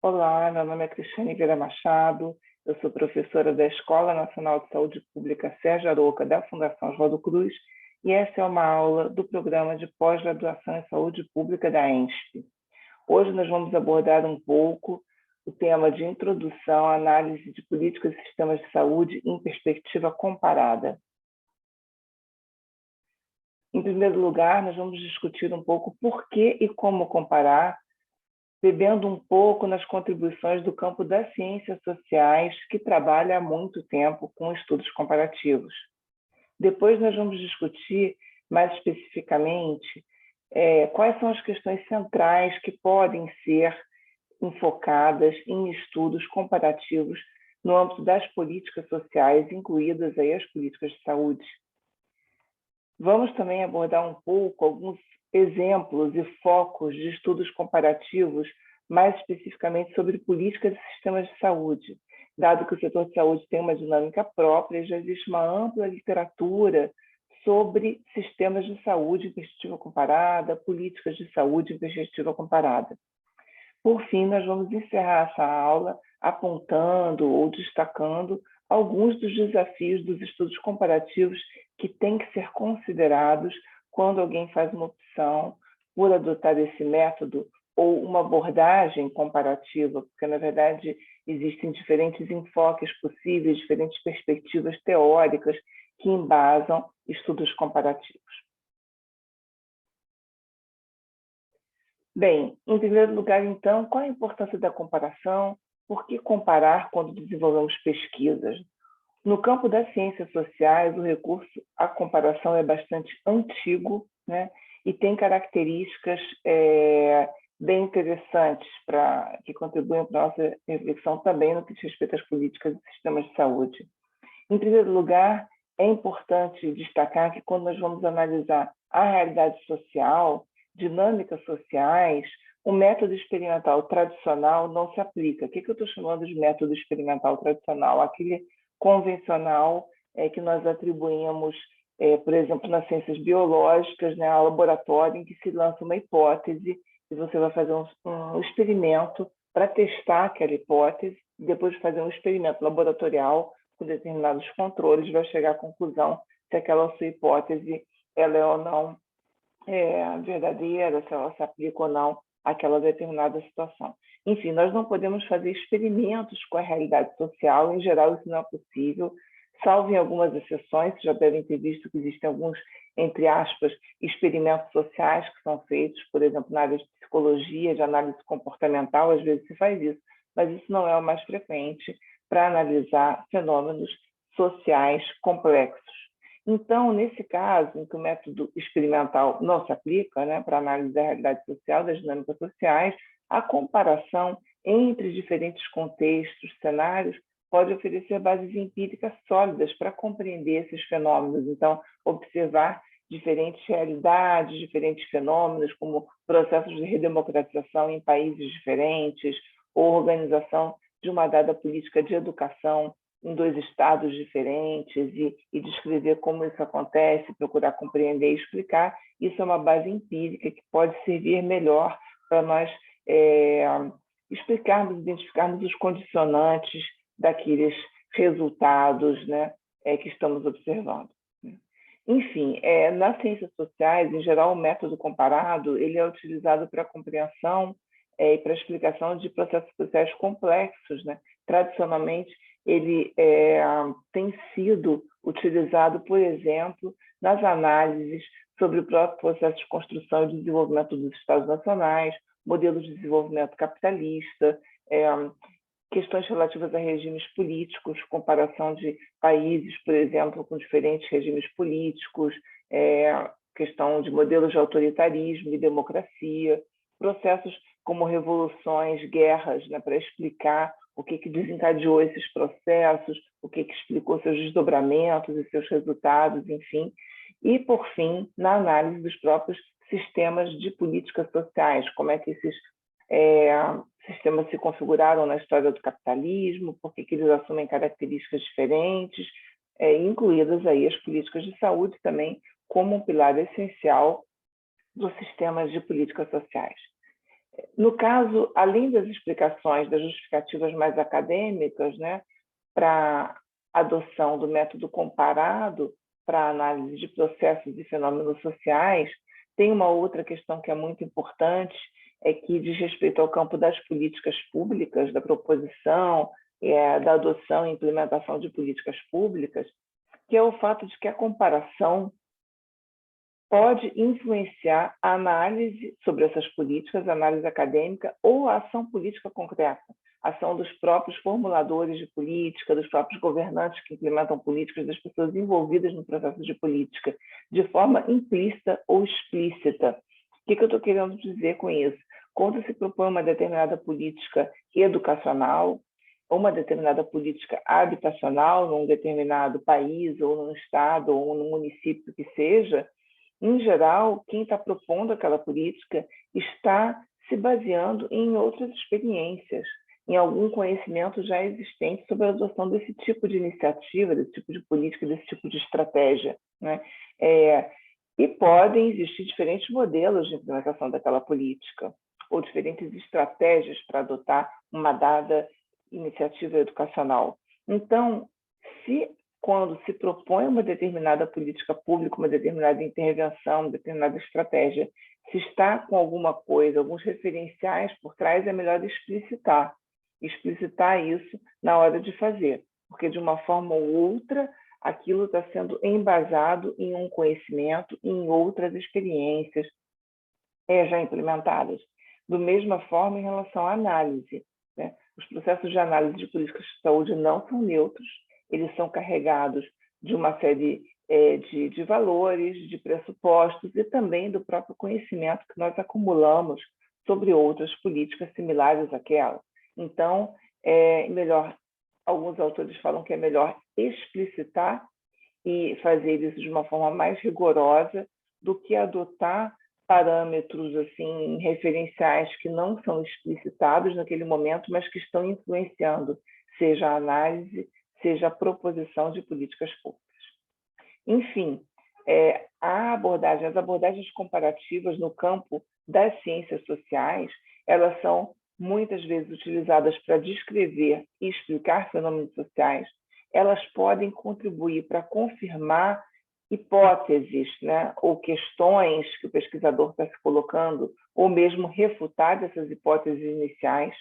Olá, meu nome é Cristiane Vieira Machado, eu sou professora da Escola Nacional de Saúde Pública Sérgio Arouca, da Fundação Oswaldo Cruz, e essa é uma aula do Programa de Pós-Graduação em Saúde Pública da ENSP. Hoje nós vamos abordar um pouco o tema de introdução à análise de políticas e sistemas de saúde em perspectiva comparada. Em primeiro lugar, nós vamos discutir um pouco por que e como comparar, bebendo um pouco nas contribuições do campo das ciências sociais, que trabalha há muito tempo com estudos comparativos. Depois nós vamos discutir mais especificamente quais são as questões centrais que podem ser enfocadas em estudos comparativos no âmbito das políticas sociais, incluídas aí as políticas de saúde. Vamos também abordar um pouco alguns exemplos e focos de estudos comparativos, mais especificamente sobre políticas e sistemas de saúde, dado que o setor de saúde tem uma dinâmica própria, já existe uma ampla literatura sobre sistemas de saúde em perspectiva comparada, políticas de saúde em perspectiva comparada. Por fim, nós vamos encerrar essa aula apontando ou destacando alguns dos desafios dos estudos comparativos que têm que ser considerados quando alguém faz uma opção por adotar esse método ou uma abordagem comparativa, porque, na verdade, existem diferentes enfoques possíveis, diferentes perspectivas teóricas que embasam estudos comparativos. Bem, em primeiro lugar, então, qual a importância da comparação? Por que comparar quando desenvolvemos pesquisas? No campo das ciências sociais, o recurso à comparação é bastante antigo, né? E tem características bem interessantes que contribuem para a nossa reflexão também no que diz respeito às políticas e sistemas de saúde. Em primeiro lugar, é importante destacar que quando nós vamos analisar a realidade social, dinâmicas sociais, o método experimental tradicional não se aplica. O que eu estou chamando de método experimental tradicional? Aquele convencional que nós atribuímos, por exemplo, nas ciências biológicas, né, ao laboratório em que se lança uma hipótese e você vai fazer um experimento para testar aquela hipótese, e depois de fazer um experimento laboratorial com determinados controles, vai chegar à conclusão se aquela sua hipótese ela é ou não verdadeira, se ela se aplica ou não àquela determinada situação. Enfim, nós não podemos fazer experimentos com a realidade social, em geral isso não é possível, salvo em algumas exceções, vocês já devem ter visto que existem alguns, entre aspas, experimentos sociais que são feitos, por exemplo, na área de psicologia, de análise comportamental, às vezes se faz isso, mas isso não é o mais frequente para analisar fenômenos sociais complexos. Então, nesse caso, em que o método experimental não se aplica, né, para análise da realidade social, das dinâmicas sociais, a comparação entre diferentes contextos, cenários, pode oferecer bases empíricas sólidas para compreender esses fenômenos. Então, observar diferentes realidades, diferentes fenômenos, como processos de redemocratização em países diferentes, ou organização de uma dada política de educação em dois estados diferentes e descrever como isso acontece, procurar compreender e explicar, isso é uma base empírica que pode servir melhor para nós explicarmos, identificarmos os condicionantes daqueles resultados, né, que estamos observando. Enfim, nas ciências sociais, em geral, o método comparado ele é utilizado para a compreensão e para a explicação de processos sociais complexos, né? Tradicionalmente, ele tem sido utilizado, por exemplo, nas análises sobre o próprio processo de construção e desenvolvimento dos Estados nacionais, modelos de desenvolvimento capitalista, questões relativas a regimes políticos, comparação de países, por exemplo, com diferentes regimes políticos, questão de modelos de autoritarismo e democracia, processos como revoluções, guerras, né, para explicar o que desencadeou esses processos, o que explicou seus desdobramentos e seus resultados, enfim. E, por fim, na análise dos próprios sistemas de políticas sociais, como é que esses sistemas se configuraram na história do capitalismo, por que eles assumem características diferentes, incluídas aí as políticas de saúde também como um pilar essencial dos sistemas de políticas sociais. No caso, além das explicações, das justificativas mais acadêmicas, né, para a adoção do método comparado para análise de processos e fenômenos sociais, tem uma outra questão que é muito importante, é que diz respeito ao campo das políticas públicas, da proposição, da adoção e implementação de políticas públicas, que é o fato de que a comparação pode influenciar a análise sobre essas políticas, a análise acadêmica ou a ação política concreta, a ação dos próprios formuladores de política, dos próprios governantes que implementam políticas, das pessoas envolvidas no processo de política, de forma implícita ou explícita. O que eu estou querendo dizer com isso? Quando se propõe uma determinada política educacional, ou uma determinada política habitacional num determinado país, ou num estado, ou num município que seja, em geral, quem está propondo aquela política está se baseando em outras experiências, em algum conhecimento já existente sobre a adoção desse tipo de iniciativa, desse tipo de política, desse tipo de estratégia, né? E podem existir diferentes modelos de implementação daquela política, ou diferentes estratégias para adotar uma dada iniciativa educacional. Então, quando se propõe uma determinada política pública, uma determinada intervenção, uma determinada estratégia, se está com alguma coisa, alguns referenciais por trás, é melhor explicitar isso na hora de fazer, porque de uma forma ou outra, aquilo está sendo embasado em um conhecimento, em outras experiências já implementadas. Da mesma forma, em relação à análise, né? Os processos de análise de políticas de saúde não são neutros, eles são carregados de uma série de valores, de pressupostos e também do próprio conhecimento que nós acumulamos sobre outras políticas similares àquela. Então, alguns autores falam que é melhor explicitar e fazer isso de uma forma mais rigorosa do que adotar parâmetros assim referenciais que não são explicitados naquele momento, mas que estão influenciando, seja a análise, seja a proposição de políticas públicas. Enfim, as abordagens comparativas no campo das ciências sociais, elas são muitas vezes utilizadas para descrever e explicar fenômenos sociais. Elas podem contribuir para confirmar hipóteses, né, ou questões que o pesquisador está se colocando, ou mesmo refutar essas hipóteses iniciais.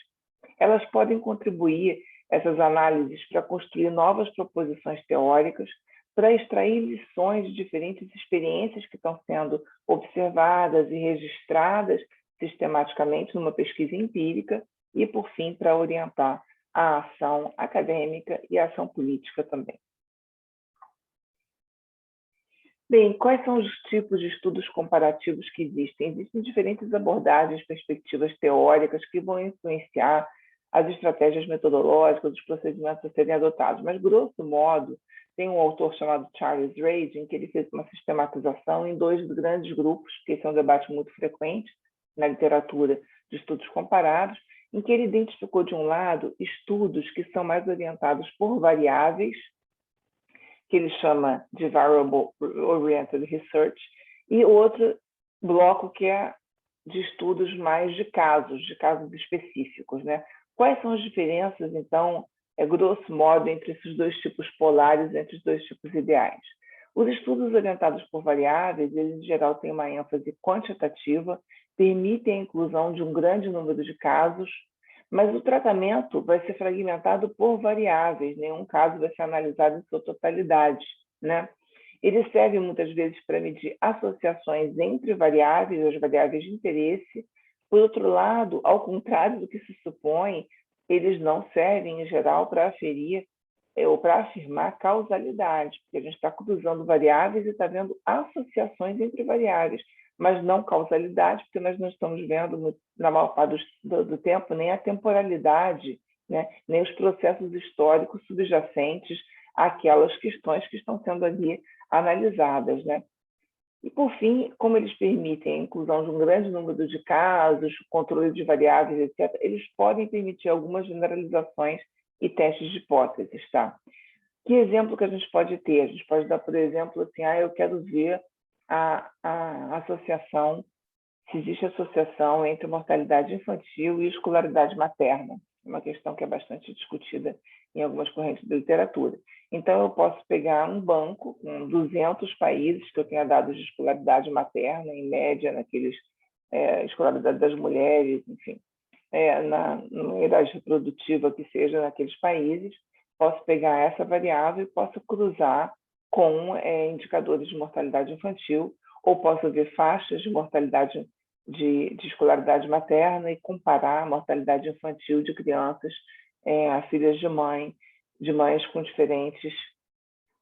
Elas podem contribuir, essas análises, para construir novas proposições teóricas, para extrair lições de diferentes experiências que estão sendo observadas e registradas sistematicamente numa pesquisa empírica e, por fim, para orientar a ação acadêmica e a ação política também. Bem, quais são os tipos de estudos comparativos que existem? Existem diferentes abordagens, perspectivas teóricas que vão influenciar as estratégias metodológicas, os procedimentos a serem adotados, mas, grosso modo, tem um autor chamado Charles Radin, que ele fez uma sistematização em 2 grandes grupos, que esse é um debate muito frequente na literatura de estudos comparados, em que ele identificou, de um lado, estudos que são mais orientados por variáveis, que ele chama de Variable Oriented Research, e outro bloco que é de estudos mais de casos específicos, né? Quais são as diferenças, então, grosso modo, entre esses 2 tipos polares, entre os 2 tipos ideais? Os estudos orientados por variáveis, eles, em geral, têm uma ênfase quantitativa, permitem a inclusão de um grande número de casos, mas o tratamento vai ser fragmentado por variáveis, nenhum caso vai ser analisado em sua totalidade, né? Ele serve muitas vezes para medir associações entre variáveis, as variáveis de interesse. Por outro lado, ao contrário do que se supõe, eles não servem, em geral, para aferir ou para afirmar causalidade, porque a gente está cruzando variáveis e está vendo associações entre variáveis, mas não causalidade, porque nós não estamos vendo, na maior parte do tempo, nem a temporalidade, né? Nem os processos históricos subjacentes àquelas questões que estão sendo ali analisadas, né? E, por fim, como eles permitem a inclusão de um grande número de casos, controle de variáveis, etc., eles podem permitir algumas generalizações e testes de hipóteses, tá? Que exemplo que a gente pode ter? A gente pode dar, por exemplo, assim, eu quero ver a associação se existe associação entre mortalidade infantil e escolaridade materna. É uma questão que é bastante discutida em algumas correntes da literatura. Então, eu posso pegar um banco com 200 países que eu tenha dados de escolaridade materna, em média, naqueles escolaridade das mulheres, enfim, na idade reprodutiva que seja naqueles países, posso pegar essa variável e posso cruzar com indicadores de mortalidade infantil, ou posso ver faixas de mortalidade de escolaridade materna e comparar a mortalidade infantil de crianças a filhas de mães com diferentes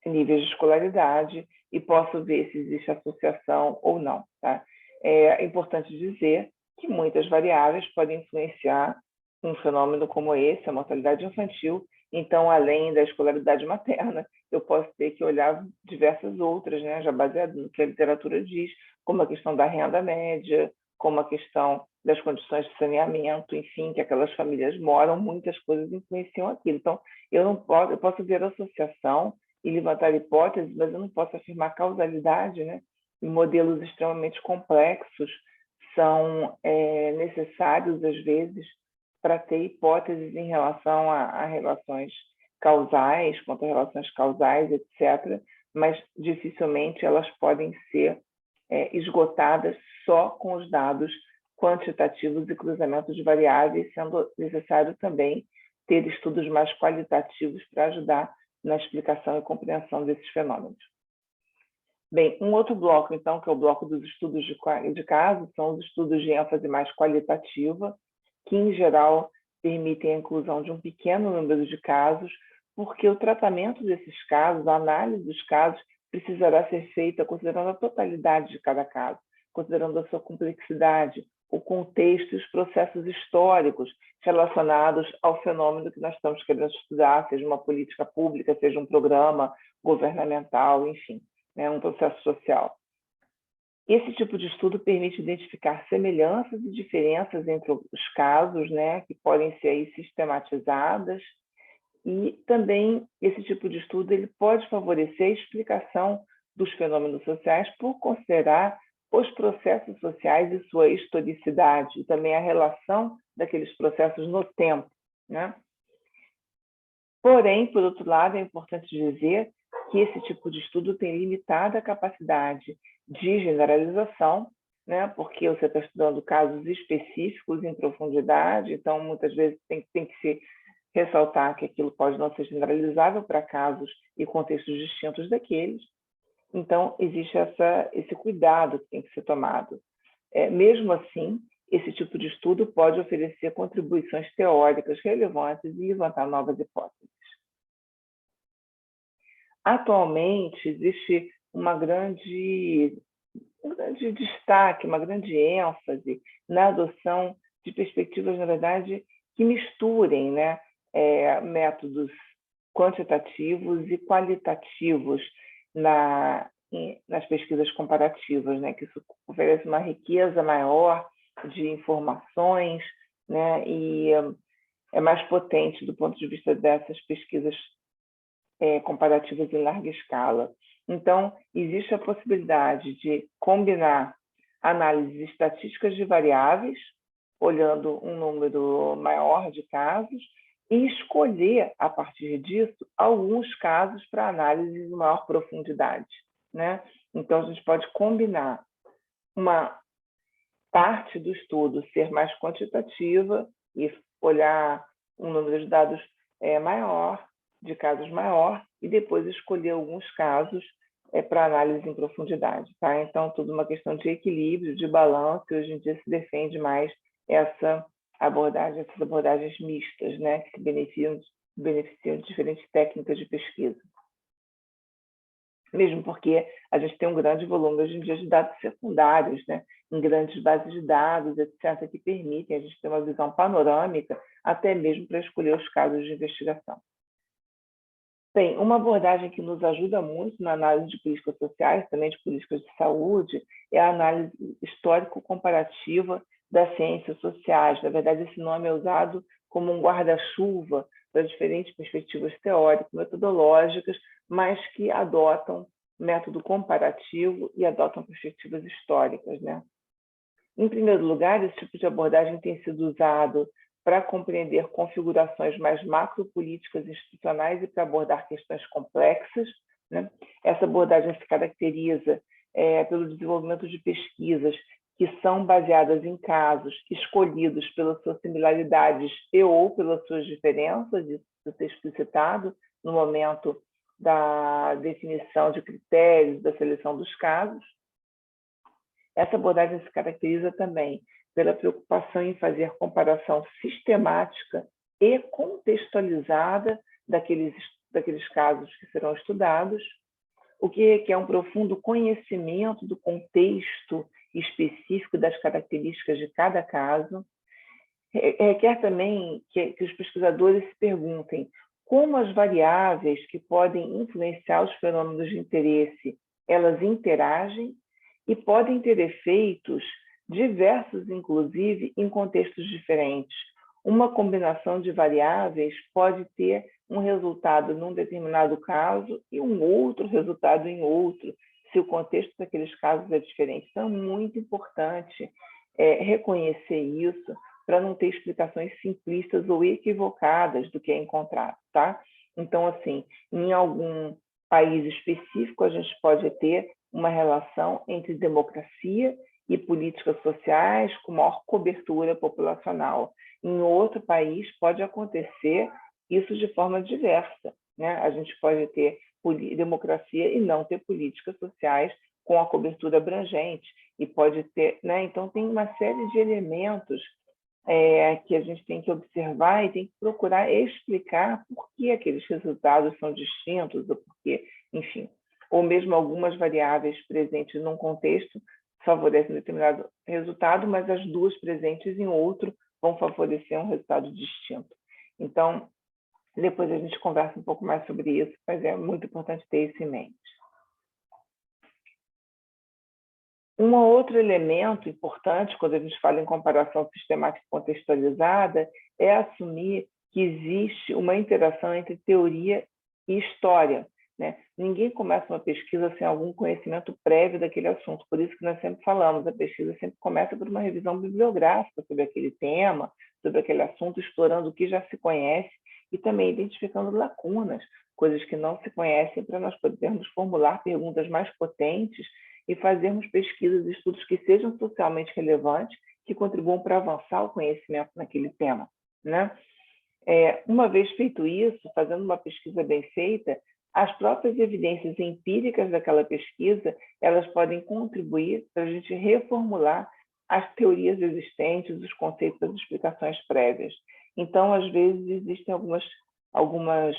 níveis de escolaridade, e posso ver se existe associação ou não. Tá? É importante dizer que muitas variáveis podem influenciar um fenômeno como esse, a mortalidade infantil. Então, além da escolaridade materna, eu posso ter que olhar diversas outras, né, já baseado no que a literatura diz, como a questão da renda média, como a questão das condições de saneamento, enfim, que aquelas famílias moram, muitas coisas influenciam aquilo. Então, eu posso ver a associação e levantar hipóteses, mas eu não posso afirmar causalidade, né? E modelos extremamente complexos são necessários, às vezes, para ter hipóteses em relação a relações causais, quanto a relações causais, etc., mas dificilmente elas podem ser esgotadas só com os dados quantitativos e cruzamentos de variáveis, sendo necessário também ter estudos mais qualitativos para ajudar na explicação e compreensão desses fenômenos. Bem, um outro bloco, então, que é o bloco dos estudos de caso, são os estudos de ênfase mais qualitativa, que, em geral, permitem a inclusão de um pequeno número de casos, porque o tratamento desses casos, a análise dos casos, precisará ser feita considerando a totalidade de cada caso, considerando a sua complexidade, o contexto e os processos históricos relacionados ao fenômeno que nós estamos querendo estudar, seja uma política pública, seja um programa governamental, enfim, né, um processo social. Esse tipo de estudo permite identificar semelhanças e diferenças entre os casos, né, que podem ser aí sistematizadas, e também esse tipo de estudo ele pode favorecer a explicação dos fenômenos sociais por considerar os processos sociais e sua historicidade, e também a relação daqueles processos no tempo, né? Porém, por outro lado, é importante dizer que esse tipo de estudo tem limitada capacidade de generalização, né? Porque você está estudando casos específicos em profundidade, então muitas vezes tem que se ressaltar que aquilo pode não ser generalizável para casos e contextos distintos daqueles. Então, existe esse cuidado que tem que ser tomado. Mesmo assim, esse tipo de estudo pode oferecer contribuições teóricas relevantes e levantar novas hipóteses. Atualmente, existe um grande destaque, uma grande ênfase na adoção de perspectivas, na verdade, que misturem, né, métodos quantitativos e qualitativos nas pesquisas comparativas, né, que isso oferece uma riqueza maior de informações, né, e é mais potente do ponto de vista dessas pesquisas comparativas em larga escala. Então, existe a possibilidade de combinar análises estatísticas de variáveis, olhando um número maior de casos, e escolher, a partir disso, alguns casos para análise de maior profundidade, né? Então, a gente pode combinar uma parte do estudo ser mais quantitativa e olhar um número de dados maior, de casos maior, e depois escolher alguns casos para análise em profundidade. Tá? Então, tudo uma questão de equilíbrio, de balanço, e hoje em dia se defende mais essas abordagens mistas, né, que se beneficiam de diferentes técnicas de pesquisa. Mesmo porque a gente tem um grande volume hoje em dia de dados secundários, né, em grandes bases de dados, etc., que permitem a gente ter uma visão panorâmica, até mesmo para escolher os casos de investigação. Bem, uma abordagem que nos ajuda muito na análise de políticas sociais, também de políticas de saúde, é a análise histórico-comparativa das ciências sociais. Na verdade, esse nome é usado como um guarda-chuva para diferentes perspectivas teóricas, metodológicas, mas que adotam método comparativo e adotam perspectivas históricas, né? Em primeiro lugar, esse tipo de abordagem tem sido usado para compreender configurações mais macropolíticas institucionais e para abordar questões complexas, né? Essa abordagem se caracteriza pelo desenvolvimento de pesquisas que são baseadas em casos escolhidos pelas suas similaridades e ou pelas suas diferenças, isso ser explicitado no momento da definição de critérios, da seleção dos casos. Essa abordagem se caracteriza também pela preocupação em fazer comparação sistemática e contextualizada daqueles casos que serão estudados, o que requer um profundo conhecimento do contexto específico das características de cada caso. Requer também que os pesquisadores se perguntem como as variáveis que podem influenciar os fenômenos de interesse, elas interagem e podem ter efeitos diversos, inclusive, em contextos diferentes. Uma combinação de variáveis pode ter um resultado num determinado caso e um outro resultado em outro, se o contexto daqueles casos é diferente. Então, é muito importante reconhecer isso para não ter explicações simplistas ou equivocadas do que é encontrado, tá? Então, assim, em algum país específico, a gente pode ter uma relação entre democracia e políticas sociais com maior cobertura populacional. Em outro país, pode acontecer isso de forma diversa, né? A gente pode ter democracia e não ter políticas sociais com a cobertura abrangente, e pode ter, né? Então, tem uma série de elementos que a gente tem que observar e tem que procurar explicar por que aqueles resultados são distintos, ou porque, enfim, ou mesmo algumas variáveis presentes num contexto favorecem um determinado resultado, mas as duas presentes em outro vão favorecer um resultado distinto. Então, depois a gente conversa um pouco mais sobre isso, mas é muito importante ter isso em mente. Um outro elemento importante, quando a gente fala em comparação sistemática e contextualizada, é assumir que existe uma interação entre teoria e história, né? Ninguém começa uma pesquisa sem algum conhecimento prévio daquele assunto, por isso que nós sempre falamos, a pesquisa sempre começa por uma revisão bibliográfica sobre aquele tema, sobre aquele assunto, explorando o que já se conhece e também identificando lacunas, coisas que não se conhecem, para nós podermos formular perguntas mais potentes e fazermos pesquisas e estudos que sejam socialmente relevantes, que contribuam para avançar o conhecimento naquele tema, né? Uma vez feito isso, fazendo uma pesquisa bem feita, as próprias evidências empíricas daquela pesquisa, elas podem contribuir para a gente reformular as teorias existentes, os conceitos, as explicações prévias. Então, às vezes, existem algumas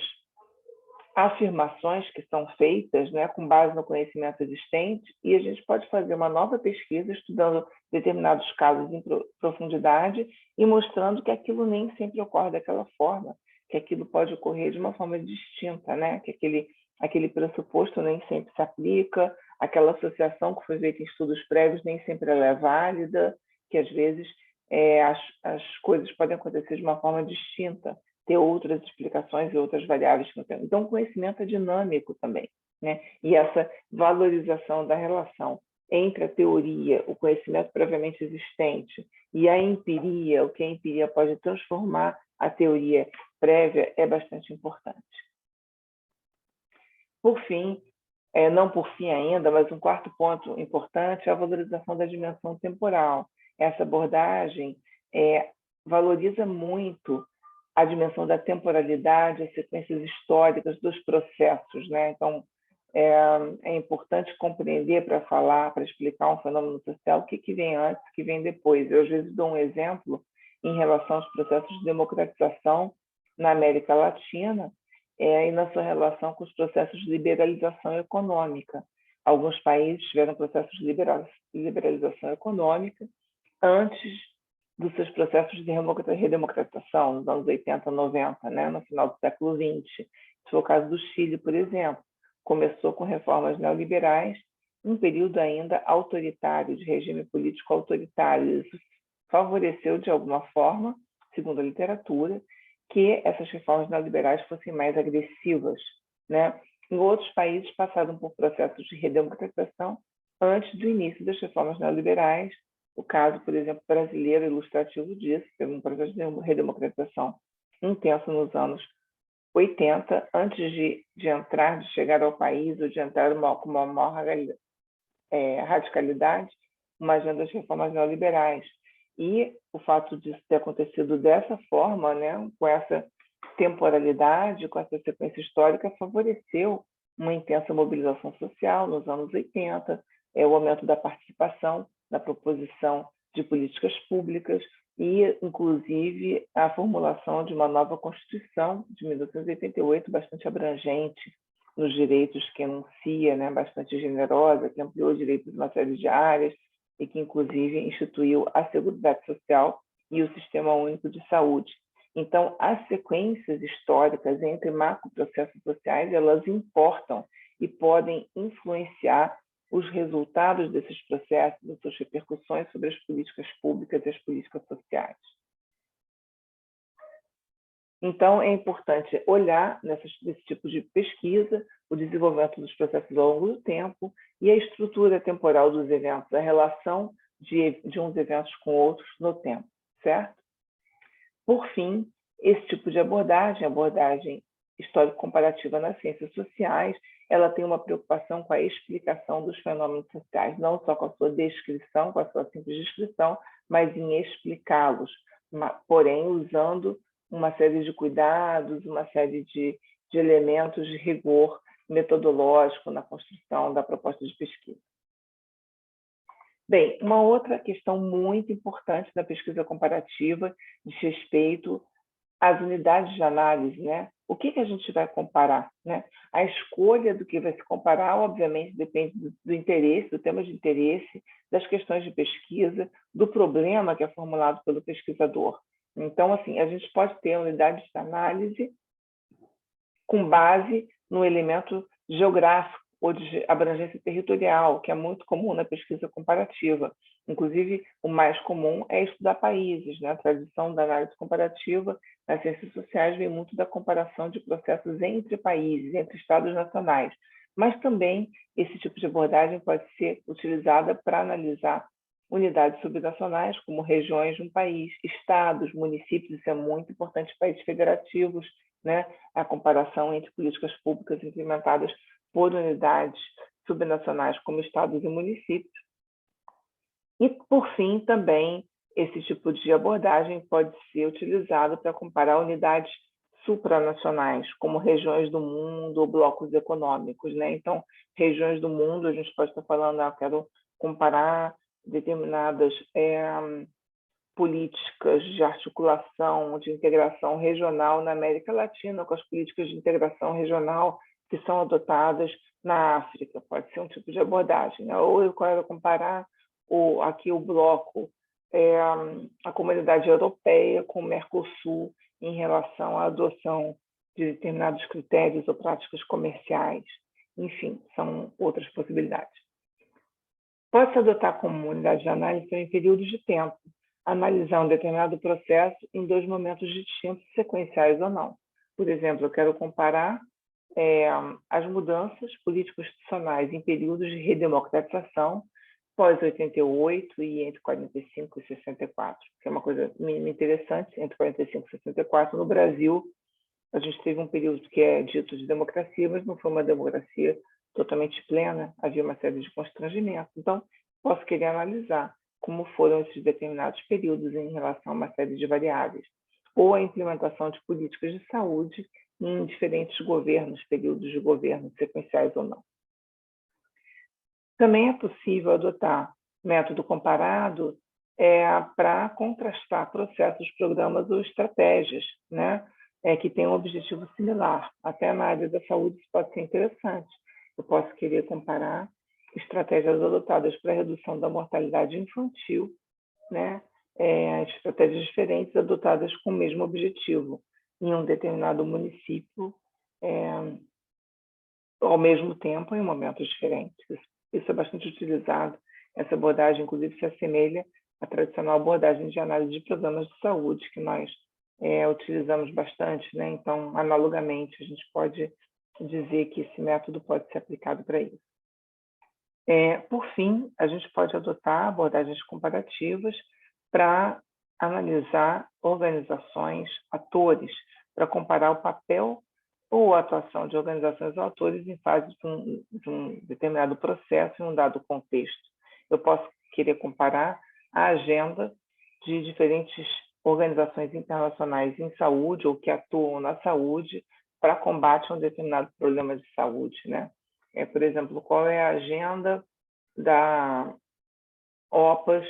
afirmações que são feitas, né, com base no conhecimento existente, e a gente pode fazer uma nova pesquisa estudando determinados casos em profundidade e mostrando que aquilo nem sempre ocorre daquela forma, que aquilo pode ocorrer de uma forma distinta, né, que aquele pressuposto nem sempre se aplica, aquela associação que foi feita em estudos prévios nem sempre ela é válida, que às vezes as coisas podem acontecer de uma forma distinta, ter outras explicações e outras variáveis que não tem. Então, o conhecimento é dinâmico também, né? E essa valorização da relação entre a teoria, o conhecimento previamente existente, e a empiria, o que a empiria pode transformar a teoria prévia, é bastante importante. Por fim, não por fim ainda, mas um quarto ponto importante é a valorização da dimensão temporal. Essa abordagem valoriza muito a dimensão da temporalidade, as sequências históricas dos processos, né? Então, é importante compreender para falar, para explicar um fenômeno social, o que vem antes, o que vem depois. Eu, às vezes, dou um exemplo em relação aos processos de democratização na América Latina e na sua relação com os processos de liberalização econômica. Alguns países tiveram processos de liberalização econômica antes dos seus processos de redemocratização, nos anos 80, 90, né, no final do século XX. Esse foi o caso do Chile, por exemplo. Começou com reformas neoliberais, um período ainda autoritário, de regime político autoritário. Isso favoreceu, de alguma forma, segundo a literatura, que essas reformas neoliberais fossem mais agressivas, né? Em outros países passaram por processos de redemocratização antes do início das reformas neoliberais, O caso, por exemplo, brasileiro ilustrativo disso, teve um processo de redemocratização intenso nos anos 80, antes de entrar, de chegar ao país, ou de entrar com uma maior radicalidade, uma agenda de reformas neoliberais. E o fato disso ter acontecido dessa forma, né, com essa temporalidade, com essa sequência histórica, favoreceu uma intensa mobilização social nos anos 80, o aumento da participação na proposição de políticas públicas e, inclusive, a formulação de uma nova Constituição de 1988, bastante abrangente nos direitos, que enuncia, né, bastante generosa, que ampliou direitos em uma série de áreas e que, inclusive, instituiu a Seguridade Social e o Sistema Único de Saúde. Então, as sequências históricas entre macroprocessos sociais, elas importam e podem influenciar os resultados desses processos, as suas repercussões sobre as políticas públicas e as políticas sociais. Então, é importante olhar nesse tipo de pesquisa o desenvolvimento dos processos ao longo do tempo e a estrutura temporal dos eventos, a relação de uns eventos com outros no tempo, certo? Por fim, esse tipo de abordagem histórico-comparativa nas ciências sociais, ela tem uma preocupação com a explicação dos fenômenos sociais, não só com a sua descrição, com a sua simples descrição, mas em explicá-los, porém usando uma série de cuidados, uma série de elementos de rigor metodológico na construção da proposta de pesquisa. Bem, uma outra questão muito importante na pesquisa comparativa diz respeito às unidades de análise, né? O que a gente vai comparar, né? A escolha do que vai se comparar, obviamente, depende do interesse, do tema de interesse, das questões de pesquisa, do problema que é formulado pelo pesquisador. Então, assim, a gente pode ter unidades de análise com base no elemento geográfico ou de abrangência territorial, que é muito comum na pesquisa comparativa. Inclusive, o mais comum é estudar países, né? A tradição da análise comparativa nas ciências sociais vem muito da comparação de processos entre países, entre estados nacionais. Mas também esse tipo de abordagem pode ser utilizada para analisar unidades subnacionais, como regiões de um país, estados, municípios, isso é muito importante, países federativos, né? A comparação entre políticas públicas implementadas por unidades subnacionais como estados e municípios. E, por fim, também, esse tipo de abordagem pode ser utilizado para comparar unidades supranacionais, como regiões do mundo ou blocos econômicos, né? Então, regiões do mundo, a gente pode estar falando, quero comparar determinadas políticas de articulação, de integração regional na América Latina com as políticas de integração regional que são adotadas na África. Pode ser um tipo de abordagem, né? Ou eu quero comparar aqui o bloco, a comunidade europeia com o Mercosul em relação à adoção de determinados critérios ou práticas comerciais. Enfim, são outras possibilidades. Pode-se adotar como unidade de análise em períodos de tempo, analisar um determinado processo em dois momentos distintos, sequenciais ou não. Por exemplo, eu quero comparar as mudanças político-institucionais em períodos de redemocratização, pós-88 e entre 45 e 64, que é uma coisa interessante, entre 45 e 64, no Brasil, a gente teve um período que é dito de democracia, mas não foi uma democracia totalmente plena, havia uma série de constrangimentos. Então, posso querer analisar como foram esses determinados períodos em relação a uma série de variáveis, ou a implementação de políticas de saúde em diferentes governos, períodos de governo, sequenciais ou não. Também é possível adotar método comparado para contrastar processos, programas ou estratégias, né? Que têm um objetivo similar. Até na área da saúde isso pode ser interessante. Eu posso querer comparar estratégias adotadas para a redução da mortalidade infantil, né? Estratégias diferentes adotadas com o mesmo objetivo em um determinado município, ao mesmo tempo, em momentos diferentes. Isso é bastante utilizado. Essa abordagem, inclusive, se assemelha à tradicional abordagem de análise de programas de saúde, que nós utilizamos bastante, né? Então, analogamente, a gente pode dizer que esse método pode ser aplicado para isso. Por fim, a gente pode adotar abordagens comparativas para analisar organizações, atores, para comparar o papel ou a atuação de organizações ou atores em fase de um determinado processo em um dado contexto. Eu posso querer comparar a agenda de diferentes organizações internacionais em saúde ou que atuam na saúde para combate a um determinado problema de saúde, né? Por exemplo, qual é a agenda da OPAS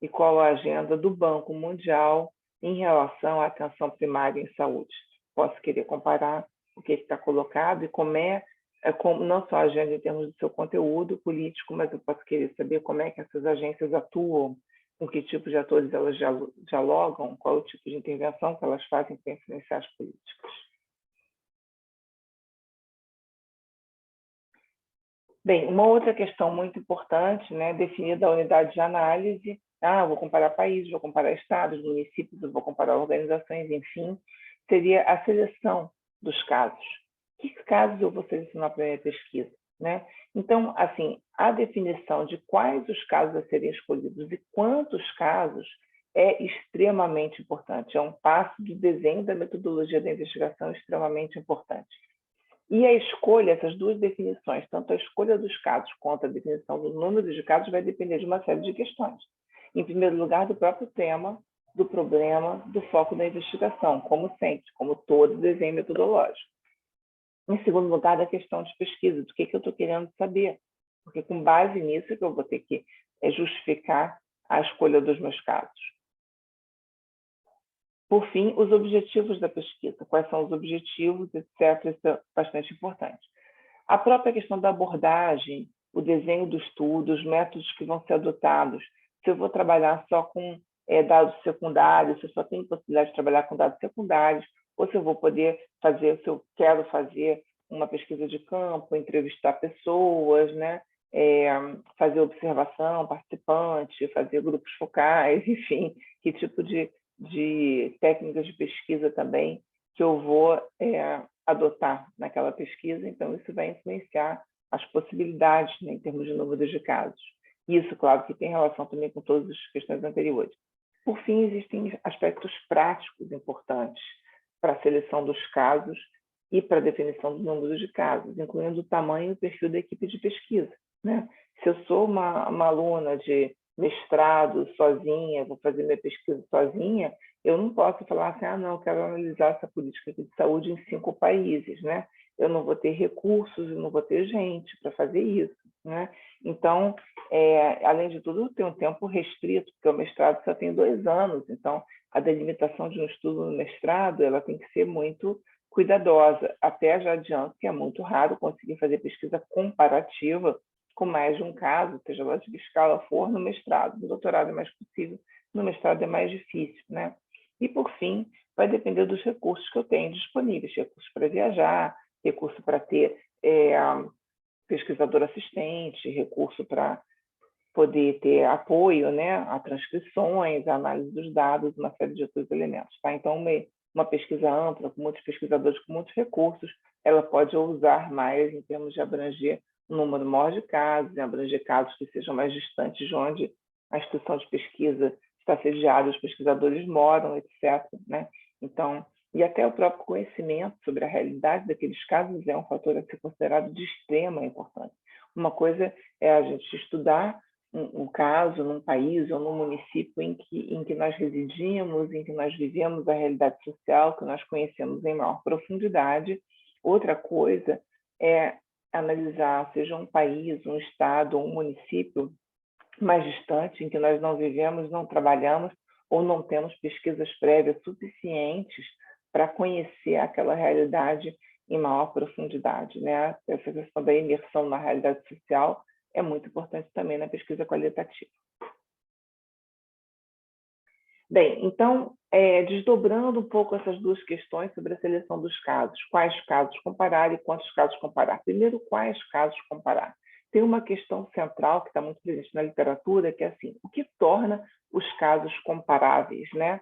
e qual a agenda do Banco Mundial em relação à atenção primária em saúde. Posso querer comparar o que está colocado e como não só a agenda em termos do seu conteúdo político, mas eu posso querer saber como é que essas agências atuam, com que tipo de atores elas dialogam, qual é o tipo de intervenção que elas fazem para influenciar as políticas. Bem, uma outra questão muito importante, né, definir a unidade de análise. Vou comparar países, vou comparar estados, municípios, vou comparar organizações, enfim, seria a seleção dos casos. Que casos eu vou selecionar para a minha pesquisa, né? Então, assim, a definição de quais os casos a serem escolhidos e quantos casos é extremamente importante. É um passo do desenho da metodologia da investigação extremamente importante. E a escolha, essas duas definições, tanto a escolha dos casos quanto a definição do número de casos, vai depender de uma série de questões. Em primeiro lugar, do próprio tema, do problema, do foco da investigação, como sempre, como todo desenho metodológico. Em segundo lugar, da questão de pesquisa, do que eu estou querendo saber, porque com base nisso é que eu vou ter que justificar a escolha dos meus casos. Por fim, os objetivos da pesquisa, quais são os objetivos, etc. Isso é bastante importante. A própria questão da abordagem, o desenho do estudo, os métodos que vão ser adotados, se eu vou trabalhar só com dados secundários, se eu só tenho possibilidade de trabalhar com dados secundários, ou se eu vou poder fazer, se eu quero fazer uma pesquisa de campo, entrevistar pessoas, né? Fazer observação, participante, fazer grupos focais, enfim, que tipo de técnicas de pesquisa também que eu vou adotar naquela pesquisa. Então, isso vai influenciar as possibilidades, né, em termos de número de casos. Isso, claro, que tem relação também com todas as questões anteriores. Por fim, existem aspectos práticos importantes para a seleção dos casos e para a definição do número de casos, incluindo o tamanho e o perfil da equipe de pesquisa, né? Se eu sou uma aluna de mestrado sozinha, vou fazer minha pesquisa sozinha, eu não posso falar assim, não, eu quero analisar essa política de saúde em 5 países, né? Eu não vou ter recursos, eu não vou ter gente para fazer isso, né? Então, além de tudo, tem um tempo restrito, porque o mestrado só tem 2 anos, então a delimitação de um estudo no mestrado, ela tem que ser muito cuidadosa. Até já adianto que é muito raro conseguir fazer pesquisa comparativa com mais de um caso, seja lá de que escala for, no mestrado. No doutorado é mais possível, no mestrado é mais difícil, né? E, por fim, vai depender dos recursos que eu tenho disponíveis, recursos para viajar, recurso para ter pesquisador assistente, recurso para poder ter apoio, né, a transcrições, a análise dos dados, uma série de outros elementos, tá? Então, uma pesquisa ampla, com muitos pesquisadores, com muitos recursos, ela pode usar mais em termos de abranger um número maior de casos, abranger casos que sejam mais distantes de onde a instituição de pesquisa está sediada, os pesquisadores moram, etc., né? Então, e até o próprio conhecimento sobre a realidade daqueles casos é um fator a ser considerado de extrema importância. Uma coisa é a gente estudar um caso num país ou num município em que nós residimos, em que nós vivemos a realidade social, que nós conhecemos em maior profundidade. Outra coisa é analisar, seja um país, um estado ou um município mais distante, em que nós não vivemos, não trabalhamos ou não temos pesquisas prévias suficientes para conhecer aquela realidade em maior profundidade, né? Essa questão da imersão na realidade social é muito importante também na pesquisa qualitativa. Bem, então, desdobrando um pouco essas duas questões sobre a seleção dos casos, quais casos comparar e quantos casos comparar. Primeiro, quais casos comparar? Tem uma questão central que está muito presente na literatura, que é assim, o que torna os casos comparáveis, né?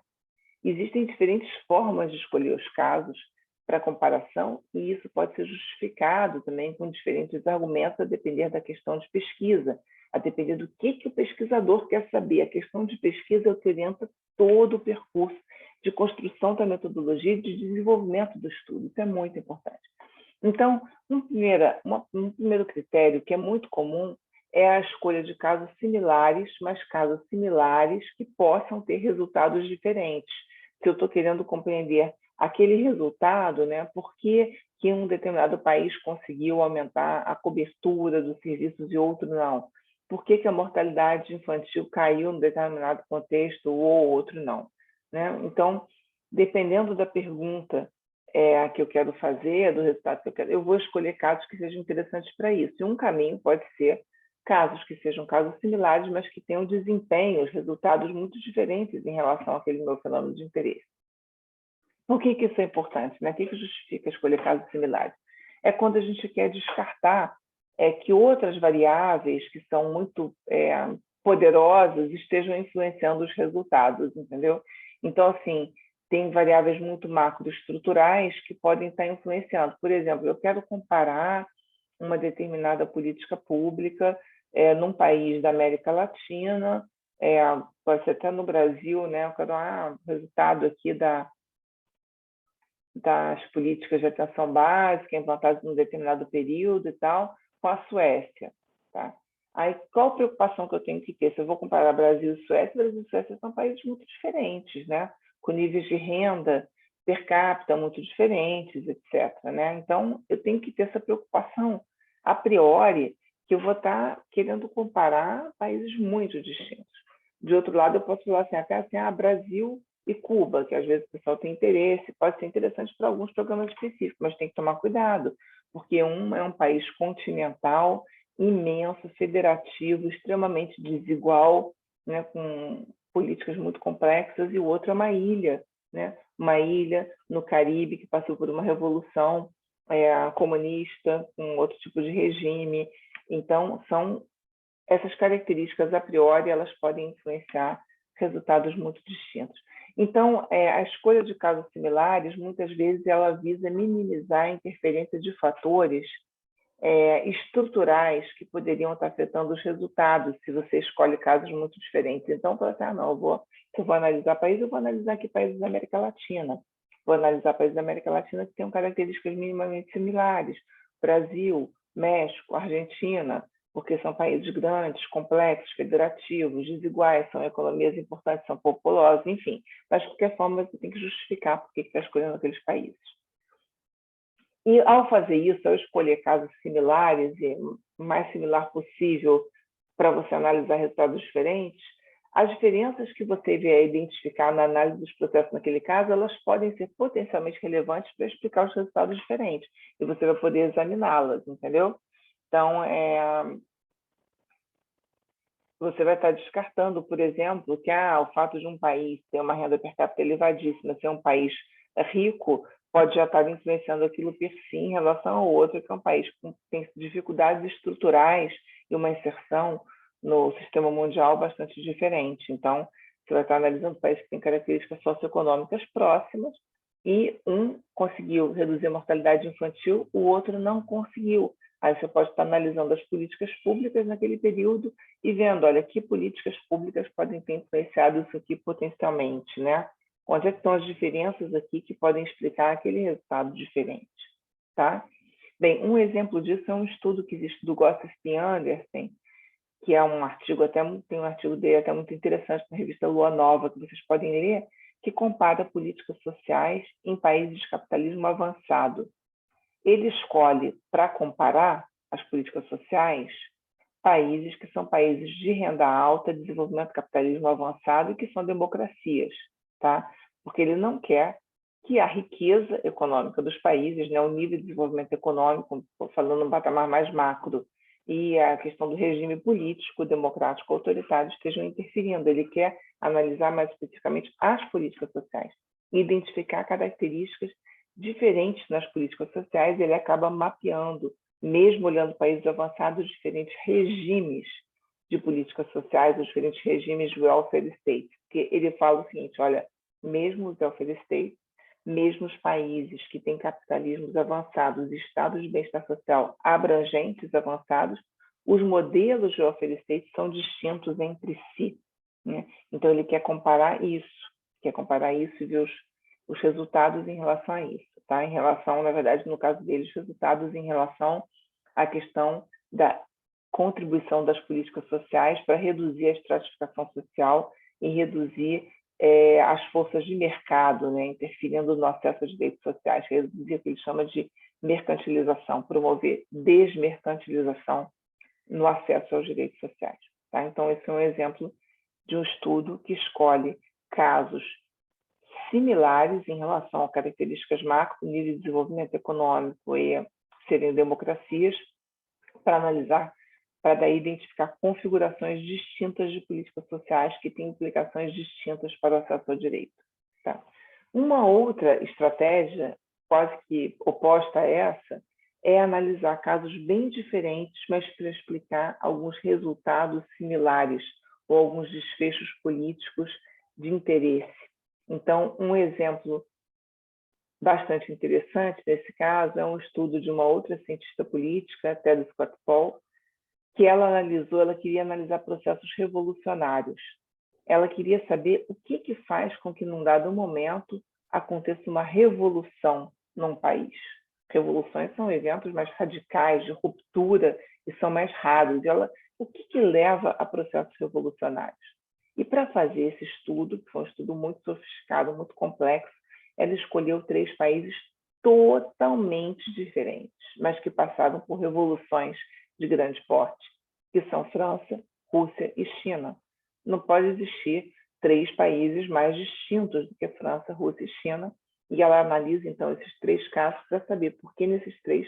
Existem diferentes formas de escolher os casos para comparação, e isso pode ser justificado também com diferentes argumentos a depender da questão de pesquisa, a depender do que o pesquisador quer saber. A questão de pesquisa é o que orienta todo o percurso de construção da metodologia e de desenvolvimento do estudo. Isso é muito importante. Então, um primeiro critério que é muito comum é a escolha de casos similares, mas casos similares que possam ter resultados diferentes. Se eu estou querendo compreender aquele resultado, né, por que um determinado país conseguiu aumentar a cobertura dos serviços e outro não? Por que a mortalidade infantil caiu em determinado contexto ou outro não? Né? Então, dependendo da pergunta que eu quero fazer, do resultado que eu quero, eu vou escolher casos que sejam interessantes para isso. E um caminho pode ser casos que sejam casos similares, mas que tenham desempenhos, resultados muito diferentes em relação àquele meu fenômeno de interesse. Por que isso é importante? Né? O que justifica escolher casos similares? É quando a gente quer descartar que outras variáveis que são muito poderosas estejam influenciando os resultados, entendeu? Então, assim, tem variáveis muito macroestruturais que podem estar influenciando. Por exemplo, eu quero comparar uma determinada política pública num país da América Latina, pode ser até no Brasil, né? Eu quero o resultado aqui das políticas de atenção básica implantadas num determinado período e tal, com a Suécia. Tá? Aí, qual a preocupação que eu tenho que ter? Se eu vou comparar Brasil e Suécia são países muito diferentes, né? Com níveis de renda per capita muito diferentes, etc. Né? Então, eu tenho que ter essa preocupação a priori, que eu vou estar querendo comparar países muito distintos. De outro lado, eu posso falar assim, até assim, Brasil e Cuba, que às vezes o pessoal tem interesse, pode ser interessante para alguns programas específicos, mas tem que tomar cuidado, porque um é um país continental, imenso, federativo, extremamente desigual, né, com políticas muito complexas, e o outro é uma ilha, né, uma ilha no Caribe que passou por uma revolução comunista, com outro tipo de regime. Então, são essas características a priori, elas podem influenciar resultados muito distintos. Então, a escolha de casos similares, muitas vezes, ela visa minimizar a interferência de fatores estruturais que poderiam estar afetando os resultados, se você escolhe casos muito diferentes. Então, você não, eu vou analisar países, eu vou analisar aqui países da América Latina. Vou analisar países da América Latina que tenham características minimamente similares. Brasil, México, Argentina, porque são países grandes, complexos, federativos, desiguais, são economias importantes, são populosas, enfim. Mas, de qualquer forma, você tem que justificar por que está escolhendo aqueles países. E, ao fazer isso, ao escolher casos similares e o mais similar possível para você analisar resultados diferentes, as diferenças que você vier identificar na análise dos processos naquele caso, elas podem ser potencialmente relevantes para explicar os resultados diferentes. E você vai poder examiná-las, entendeu? Então, você vai estar descartando, por exemplo, que o fato de um país ter uma renda per capita elevadíssima, ser um país rico, pode já estar influenciando aquilo per si em relação ao outro, que é um país que tem dificuldades estruturais e uma inserção no sistema mundial bastante diferente. Então, você vai estar analisando países que têm características socioeconômicas próximas e um conseguiu reduzir a mortalidade infantil, o outro não conseguiu. Aí você pode estar analisando as políticas públicas naquele período e vendo, olha, que políticas públicas podem ter influenciado isso aqui potencialmente, né? Onde estão as diferenças aqui que podem explicar aquele resultado diferente, tá? Bem, um exemplo disso é um estudo que existe do Gossip e Anderson, que é um artigo, tem um artigo dele até muito interessante na revista Lua Nova, que vocês podem ler, que compara políticas sociais em países de capitalismo avançado. Ele escolhe, para comparar as políticas sociais, países que são países de renda alta, desenvolvimento capitalismo avançado e que são democracias, tá? Porque ele não quer que a riqueza econômica dos países, né, o nível de desenvolvimento econômico, falando num patamar mais macro, e a questão do regime político, democrático, autoritário estejam interferindo. Ele quer analisar mais especificamente as políticas sociais e identificar características diferentes nas políticas sociais. Ele acaba mapeando, mesmo olhando países avançados, diferentes regimes de políticas sociais, os diferentes regimes de welfare state. Porque ele fala o seguinte, olha, mesmo os welfare states mesmo os países que têm capitalismos avançados e estados de bem-estar social abrangentes, avançados, os modelos de welfare state são distintos entre si, né? Então, ele quer comparar isso e ver os resultados em relação a isso, tá? Em relação, na verdade, no caso deles, resultados em relação à questão da contribuição das políticas sociais para reduzir a estratificação social e reduzir as forças de mercado, né, interferindo no acesso a direitos sociais, reduzir o que ele chama de mercantilização, promover desmercantilização no acesso aos direitos sociais. Tá? Então, esse é um exemplo de um estudo que escolhe casos similares em relação a características macro, nível de desenvolvimento econômico e serem democracias, para analisar, para daí identificar configurações distintas de políticas sociais que têm implicações distintas para o acesso ao direito. Tá? Uma outra estratégia, quase que oposta a essa, é analisar casos bem diferentes, mas para explicar alguns resultados similares ou alguns desfechos políticos de interesse. Então, um exemplo bastante interessante nesse caso é um estudo de uma outra cientista política, Ted Scott Paul, que ela queria analisar processos revolucionários. Ela queria saber o que faz com que, num dado momento, aconteça uma revolução num país. Revoluções são eventos mais radicais, de ruptura, e são mais raros. O que leva a processos revolucionários? E para fazer esse estudo, que foi um estudo muito sofisticado, muito complexo, ela escolheu 3 países totalmente diferentes, mas que passaram por revoluções de grande porte, que são França, Rússia e China. Não pode existir 3 países mais distintos do que França, Rússia e China, e ela analisa, então, esses 3 casos para saber por que nesses 3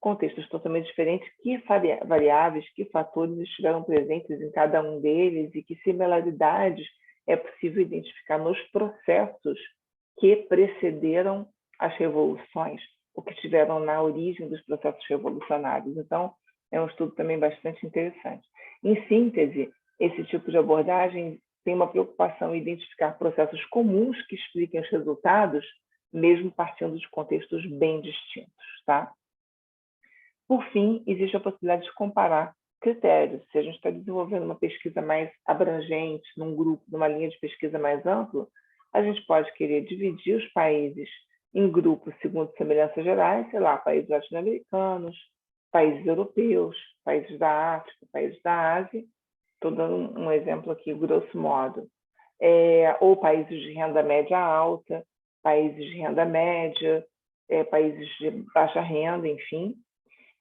contextos totalmente diferentes, que variáveis, que fatores estiveram presentes em cada um deles e que similaridades é possível identificar nos processos que precederam as revoluções, ou que estiveram na origem dos processos revolucionários. Então, é um estudo também bastante interessante. Em síntese, esse tipo de abordagem tem uma preocupação em identificar processos comuns que expliquem os resultados, mesmo partindo de contextos bem distintos. Tá? Por fim, existe a possibilidade de comparar critérios. Se a gente está desenvolvendo uma pesquisa mais abrangente, num grupo, numa linha de pesquisa mais ampla, a gente pode querer dividir os países em grupos segundo semelhanças gerais, sei lá, países latino-americanos, países europeus, países da África, países da Ásia. Estou dando um exemplo aqui, grosso modo. Ou países de renda média alta, países de renda média, países de baixa renda, enfim.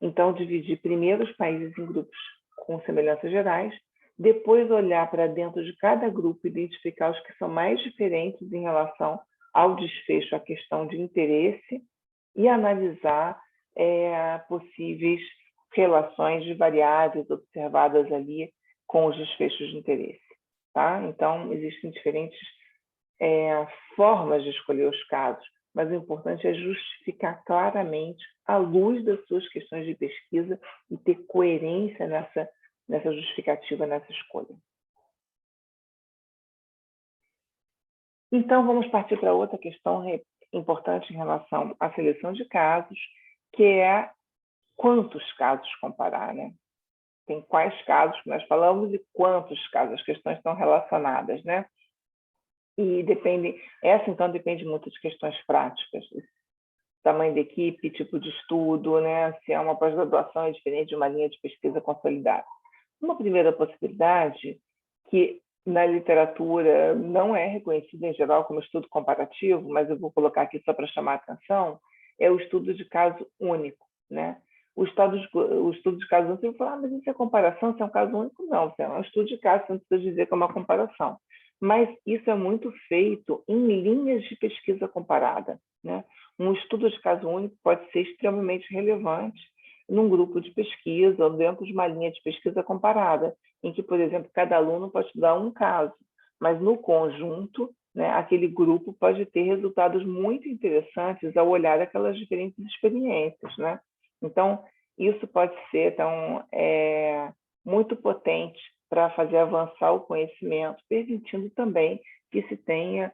Então, dividir primeiro os países em grupos com semelhanças gerais, depois olhar para dentro de cada grupo e identificar os que são mais diferentes em relação ao desfecho, à questão de interesse, e analisar possíveis relações de variáveis observadas ali com os desfechos de interesse. Tá? Então, existem diferentes formas de escolher os casos, mas o importante é justificar claramente, à luz das suas questões de pesquisa, e ter coerência nessa justificativa, nessa escolha. Então, vamos partir para outra questão importante em relação à seleção de casos, que é quantos casos comparar, né? Tem quais casos que nós falamos e quantos casos, as questões estão relacionadas, né? E então depende muito de questões práticas, tamanho da equipe, tipo de estudo, né? Se é uma pós-graduação é diferente de uma linha de pesquisa consolidada. Uma primeira possibilidade, que na literatura não é reconhecida em geral como estudo comparativo, mas eu vou colocar aqui só para chamar a atenção, é o estudo de caso único, né? O estudo de caso único, você vai falar, mas isso é comparação, isso é um caso único? Não, é um estudo de caso, você não precisa dizer que é uma comparação. Mas isso é muito feito em linhas de pesquisa comparada, né? Um estudo de caso único pode ser extremamente relevante num grupo de pesquisa ou dentro de uma linha de pesquisa comparada, em que, por exemplo, cada aluno pode estudar um caso, mas no conjunto, né, aquele grupo pode ter resultados muito interessantes ao olhar aquelas diferentes experiências, né? Então, isso pode ser muito potente para fazer avançar o conhecimento, permitindo também que se tenha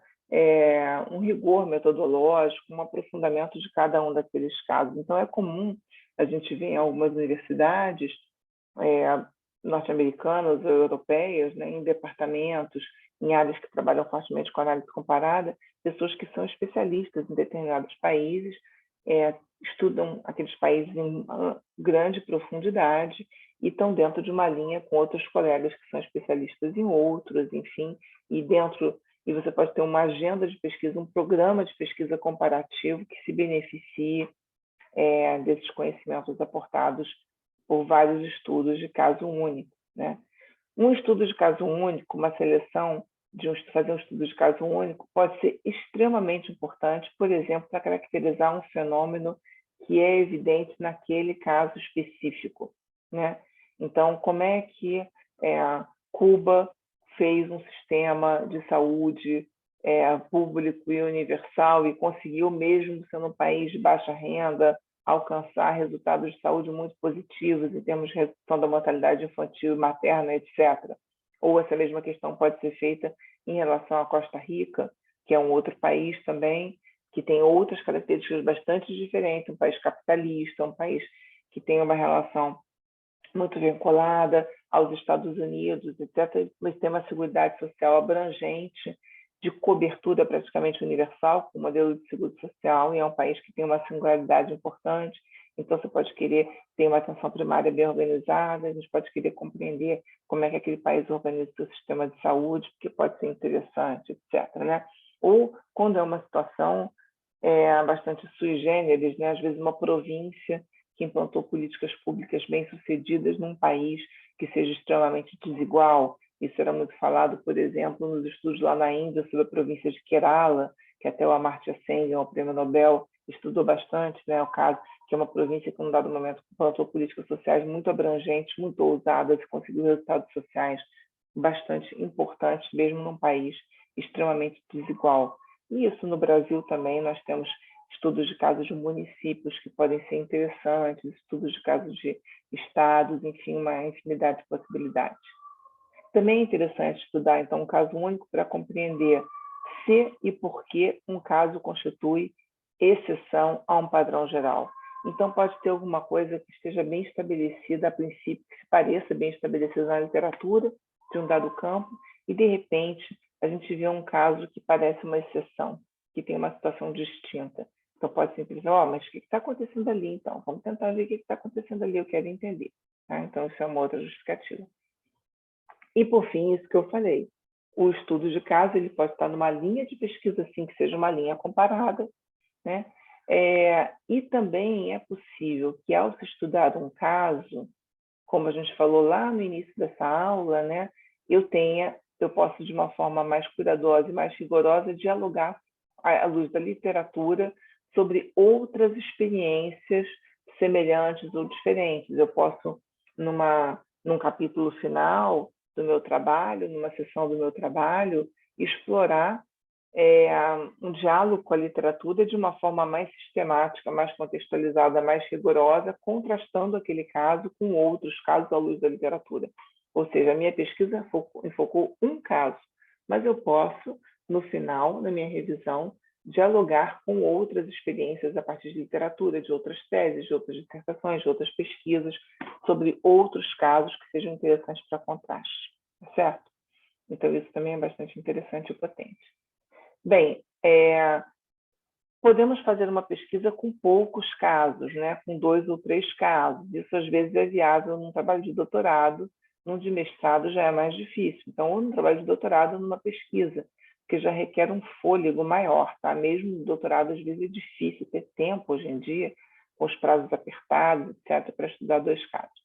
um rigor metodológico, um aprofundamento de cada um daqueles casos. Então, é comum a gente ver em algumas universidades norte-americanas ou europeias, né, em departamentos, em áreas que trabalham fortemente com análise comparada, pessoas que são especialistas em determinados países, estudam aqueles países em grande profundidade e estão dentro de uma linha com outros colegas que são especialistas em outros, enfim, e você pode ter uma agenda de pesquisa, um programa de pesquisa comparativo que se beneficie desses conhecimentos aportados por vários estudos de caso único, né? Um estudo de caso único, uma seleção fazer um estudo de caso único pode ser extremamente importante, por exemplo, para caracterizar um fenômeno que é evidente naquele caso específico, né? Então, como é que Cuba fez um sistema de saúde público e universal e conseguiu, mesmo sendo um país de baixa renda, alcançar resultados de saúde muito positivos em termos de redução da mortalidade infantil e materna, etc. Ou essa mesma questão pode ser feita em relação à Costa Rica, que é um outro país também, que tem outras características bastante diferentes, um país capitalista, um país que tem uma relação muito vinculada aos Estados Unidos, etc., mas tem uma seguridade social abrangente, de cobertura praticamente universal, com o modelo de seguro social, e é um país que tem uma singularidade importante. Então, você pode querer ter uma atenção primária bem organizada, a gente pode querer compreender como é que aquele país organiza o seu sistema de saúde, porque pode ser interessante, etc., né? Ou, quando é uma situação bastante sui generis, né? Às vezes uma província que implantou políticas públicas bem-sucedidas num país que seja extremamente desigual. Isso era muito falado, por exemplo, nos estudos lá na Índia sobre a província de Kerala, que até o Amartya Sen, o prêmio Nobel, estudou bastante, né, o caso, que é uma província que, num dado momento, implantou políticas sociais muito abrangentes, muito ousadas, e conseguiu resultados sociais bastante importantes, mesmo num país extremamente desigual. E isso no Brasil também, nós temos estudos de casos de municípios que podem ser interessantes, estudos de casos de estados, enfim, uma infinidade de possibilidades. Também é interessante estudar, então, um caso único para compreender se e por que um caso constitui exceção a um padrão geral. Então, pode ter alguma coisa que esteja bem estabelecida a princípio, que se pareça bem estabelecida na literatura de um dado campo, e, de repente, a gente vê um caso que parece uma exceção, que tem uma situação distinta. Então, pode simplesmente dizer, mas o que está acontecendo ali, então? Vamos tentar ver o que está acontecendo ali, eu quero entender. Tá? Então, isso é uma outra justificativa. E, por fim, isso que eu falei. O estudo de caso ele pode estar numa linha de pesquisa, assim, que seja uma linha comparada, né? E também é possível que, ao se estudar um caso, como a gente falou lá no início dessa aula, né, eu posso, de uma forma mais cuidadosa e mais rigorosa, dialogar à luz da literatura sobre outras experiências semelhantes ou diferentes. Eu posso, num capítulo final do meu trabalho, numa sessão do meu trabalho, explorar um diálogo com a literatura de uma forma mais sistemática, mais contextualizada, mais rigorosa, contrastando aquele caso com outros casos à luz da literatura. Ou seja, a minha pesquisa enfocou um caso, mas eu posso, no final, na minha revisão, dialogar com outras experiências a partir de literatura, de outras teses, de outras dissertações, de outras pesquisas, sobre outros casos que sejam interessantes para contraste, certo? Então, isso também é bastante interessante e potente. Bem, podemos fazer uma pesquisa com poucos casos, né? Com 2 ou 3 casos. Isso, às vezes, é viável num trabalho de doutorado, num de mestrado já é mais difícil. Então, ou num trabalho de doutorado ou numa pesquisa, porque já requer um fôlego maior, tá? Mesmo no doutorado, às vezes, é difícil ter tempo, hoje em dia, com os prazos apertados, etc., para estudar 2 casos.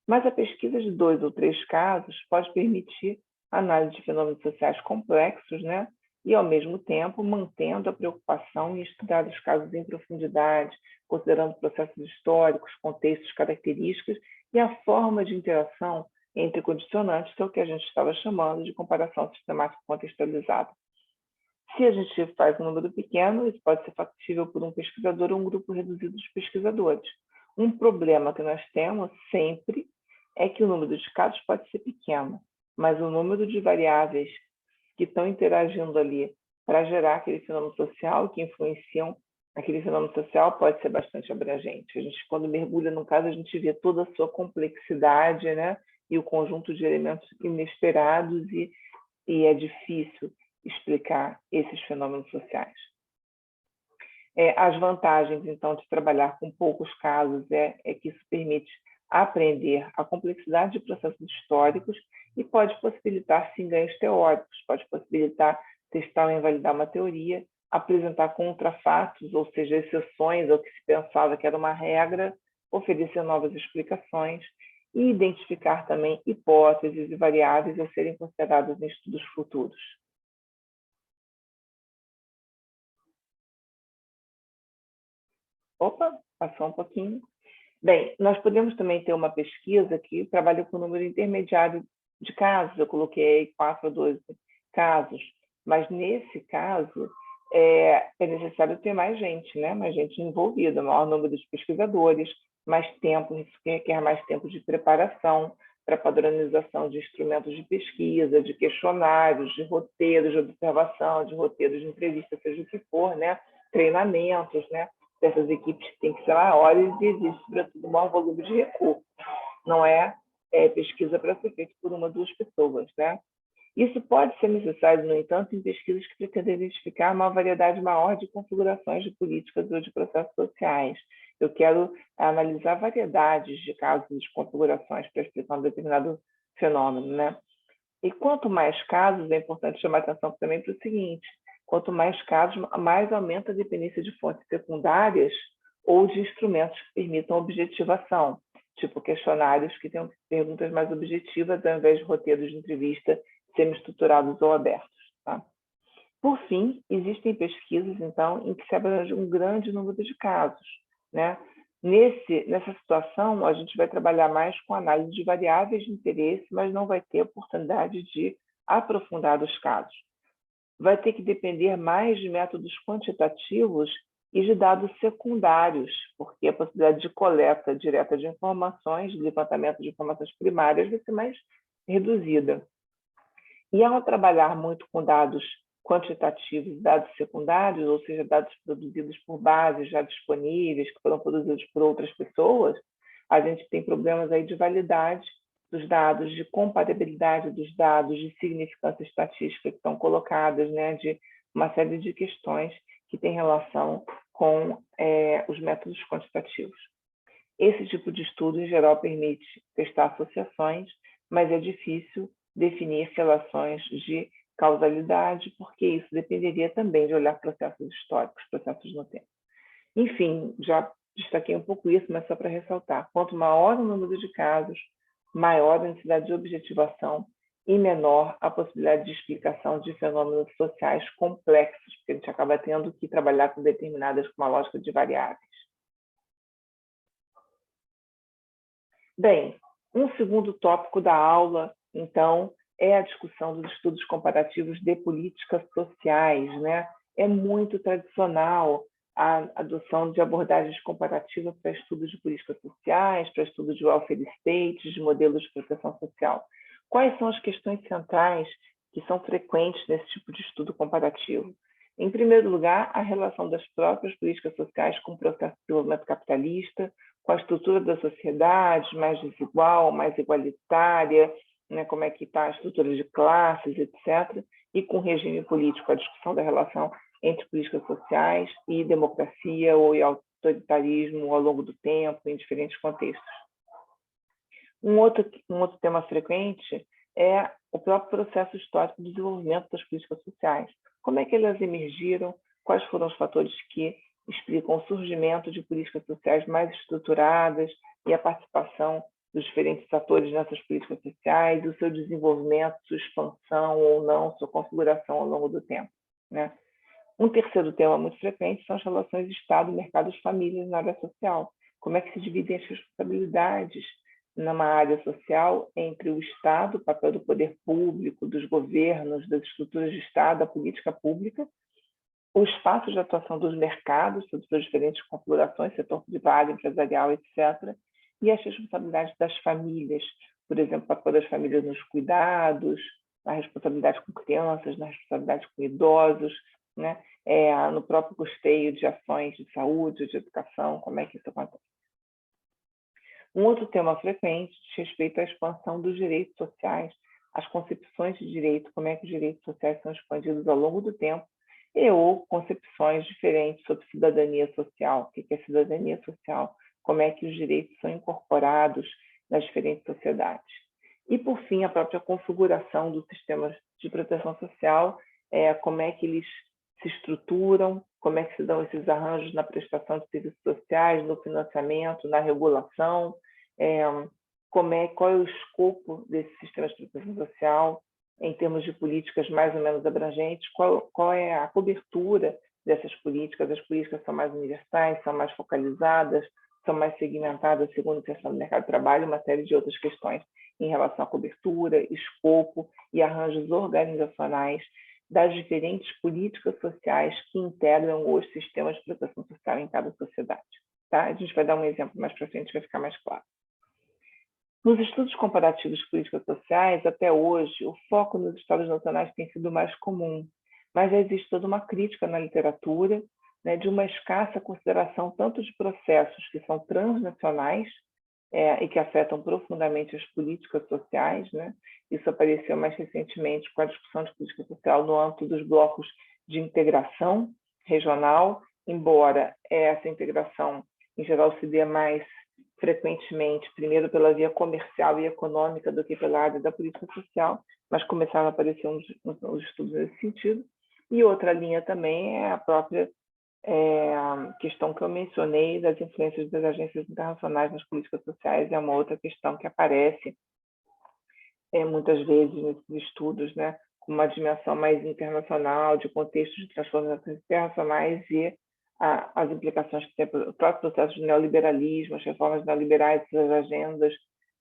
Mas a pesquisa de 2 ou 3 casos pode permitir análise de fenômenos sociais complexos, né? E, ao mesmo tempo, mantendo a preocupação em estudar os casos em profundidade, considerando processos históricos, contextos, características e a forma de interação entre condicionantes, que é o que a gente estava chamando de comparação sistemática contextualizada. Se a gente faz um número pequeno, isso pode ser factível por um pesquisador ou um grupo reduzido de pesquisadores. Um problema que nós temos sempre é que o número de casos pode ser pequeno, mas o número de variáveis que estão interagindo ali para gerar aquele fenômeno social que influenciam. Aquele fenômeno social pode ser bastante abrangente. A gente, quando mergulha no caso, a gente vê toda a sua complexidade, né? E o conjunto de elementos inesperados e é difícil explicar esses fenômenos sociais. As vantagens, então, de trabalhar com poucos casos é que isso permite aprender a complexidade de processos históricos e pode possibilitar, sim, ganhos teóricos, pode possibilitar testar ou invalidar uma teoria, apresentar contrafatos, ou seja, exceções ao que se pensava que era uma regra, oferecer novas explicações e identificar também hipóteses e variáveis a serem consideradas em estudos futuros. Opa, passou um pouquinho. Bem, nós podemos também ter uma pesquisa que trabalha com o número intermediário de casos. Eu coloquei 4 a 12 casos, mas nesse caso é necessário ter mais gente, né? Mais gente envolvida, maior número de pesquisadores, mais tempo, isso requer mais tempo de preparação para padronização de instrumentos de pesquisa, de questionários, de roteiros de observação, de roteiros de entrevista, seja o que for, né? Treinamentos, né? Dessas equipes que têm que ser maiores e existe, sobretudo, um maior volume de recursos. Não pesquisa para ser feita por uma ou duas pessoas, né? Isso pode ser necessário, no entanto, em pesquisas que pretendem identificar uma variedade maior de configurações de políticas ou de processos sociais. Eu quero analisar variedades de casos e de configurações para explicar um determinado fenômeno, né? E quanto mais casos, é importante chamar atenção também para o seguinte: quanto mais casos, mais aumenta a dependência de fontes secundárias ou de instrumentos que permitam objetivação, tipo questionários que tenham perguntas mais objetivas, ao invés de roteiros de entrevista semi-estruturados ou abertos. Tá? Por fim, existem pesquisas, então, em que se abrange um grande número de casos, né? Nessa situação, a gente vai trabalhar mais com análise de variáveis de interesse, mas não vai ter oportunidade de aprofundar os casos. Vai ter que depender mais de métodos quantitativos e de dados secundários, porque a possibilidade de coleta direta de informações, de levantamento de informações primárias, vai ser mais reduzida. E ao trabalhar muito com dados quantitativos, dados secundários, ou seja, dados produzidos por bases já disponíveis, que foram produzidos por outras pessoas, a gente tem problemas aí de validade dos dados, de compatibilidade dos dados, de significância estatística que estão colocadas, né, de uma série de questões que têm relação com os métodos quantitativos. Esse tipo de estudo, em geral, permite testar associações, mas é difícil definir relações de causalidade, porque isso dependeria também de olhar processos históricos, processos no tempo. Enfim, já destaquei um pouco isso, mas só para ressaltar, quanto maior o número de casos, maior a necessidade de objetivação e menor a possibilidade de explicação de fenômenos sociais complexos, porque a gente acaba tendo que trabalhar com determinadas, com uma lógica de variáveis. Bem, um segundo tópico da aula, então, é a discussão dos estudos comparativos de políticas sociais, né? É muito tradicional a adoção de abordagens comparativas para estudos de políticas sociais, para estudos de welfare states, de modelos de proteção social. Quais são as questões centrais que são frequentes nesse tipo de estudo comparativo? Em primeiro lugar, a relação das próprias políticas sociais com o processo de desenvolvimento capitalista, com a estrutura da sociedade mais desigual, mais igualitária, né, como é que está a estrutura de classes, etc., e com o regime político, a discussão da relação entre políticas sociais e democracia ou autoritarismo ao longo do tempo, em diferentes contextos. Um outro tema frequente é o próprio processo histórico do desenvolvimento das políticas sociais. Como é que elas emergiram? Quais foram os fatores que explicam o surgimento de políticas sociais mais estruturadas e a participação dos diferentes atores nessas políticas sociais, o seu desenvolvimento, sua expansão ou não, sua configuração ao longo do tempo, né? Um terceiro tema muito frequente são as relações Estado, mercados, famílias na área social. Como é que se dividem as responsabilidades numa área social entre o Estado, o papel do poder público, dos governos, das estruturas de Estado, a política pública, o espaço de atuação dos mercados, sob suas diferentes configurações, setor privado, empresarial, etc., e as responsabilidades das famílias, por exemplo, o papel das famílias nos cuidados, na responsabilidade com crianças, na responsabilidade com idosos, né? No próprio custeio de ações de saúde, de educação, como é que isso acontece. Um outro tema frequente diz respeito à expansão dos direitos sociais, as concepções de direito, como é que os direitos sociais são expandidos ao longo do tempo, ou concepções diferentes sobre cidadania social. O que é cidadania social? Como é que os direitos são incorporados nas diferentes sociedades. E, por fim, a própria configuração dos sistemas de proteção social, como é que eles se estruturam, como é que se dão esses arranjos na prestação de serviços sociais, no financiamento, na regulação, qual é o escopo desse sistema de proteção social em termos de políticas mais ou menos abrangentes, qual é a cobertura dessas políticas. As políticas são mais universais, são mais focalizadas, são mais segmentadas segundo a questão do mercado de trabalho, uma série de outras questões em relação à cobertura, escopo e arranjos organizacionais das diferentes políticas sociais que integram os sistemas de proteção social em cada sociedade. Tá? A gente vai dar um exemplo mais para frente, vai ficar mais claro. Nos estudos comparativos de políticas sociais, até hoje, o foco nos estados nacionais tem sido mais comum, mas já existe toda uma crítica na literatura, né, de uma escassa consideração tanto de processos que são transnacionais e que afetam profundamente as políticas sociais, né? Isso apareceu mais recentemente com a discussão de política social no âmbito dos blocos de integração regional, embora essa integração, em geral, se dê mais frequentemente, primeiro pela via comercial e econômica do que pela área da política social, mas começaram a aparecer uns estudos nesse sentido. E outra linha também é a própria a questão que eu mencionei das influências das agências internacionais nas políticas sociais, é uma outra questão que aparece muitas vezes nesses estudos, né, com uma dimensão mais internacional, de contextos de transformações internacionais e as implicações que tem o próprio processo de neoliberalismo, as reformas neoliberais, as agendas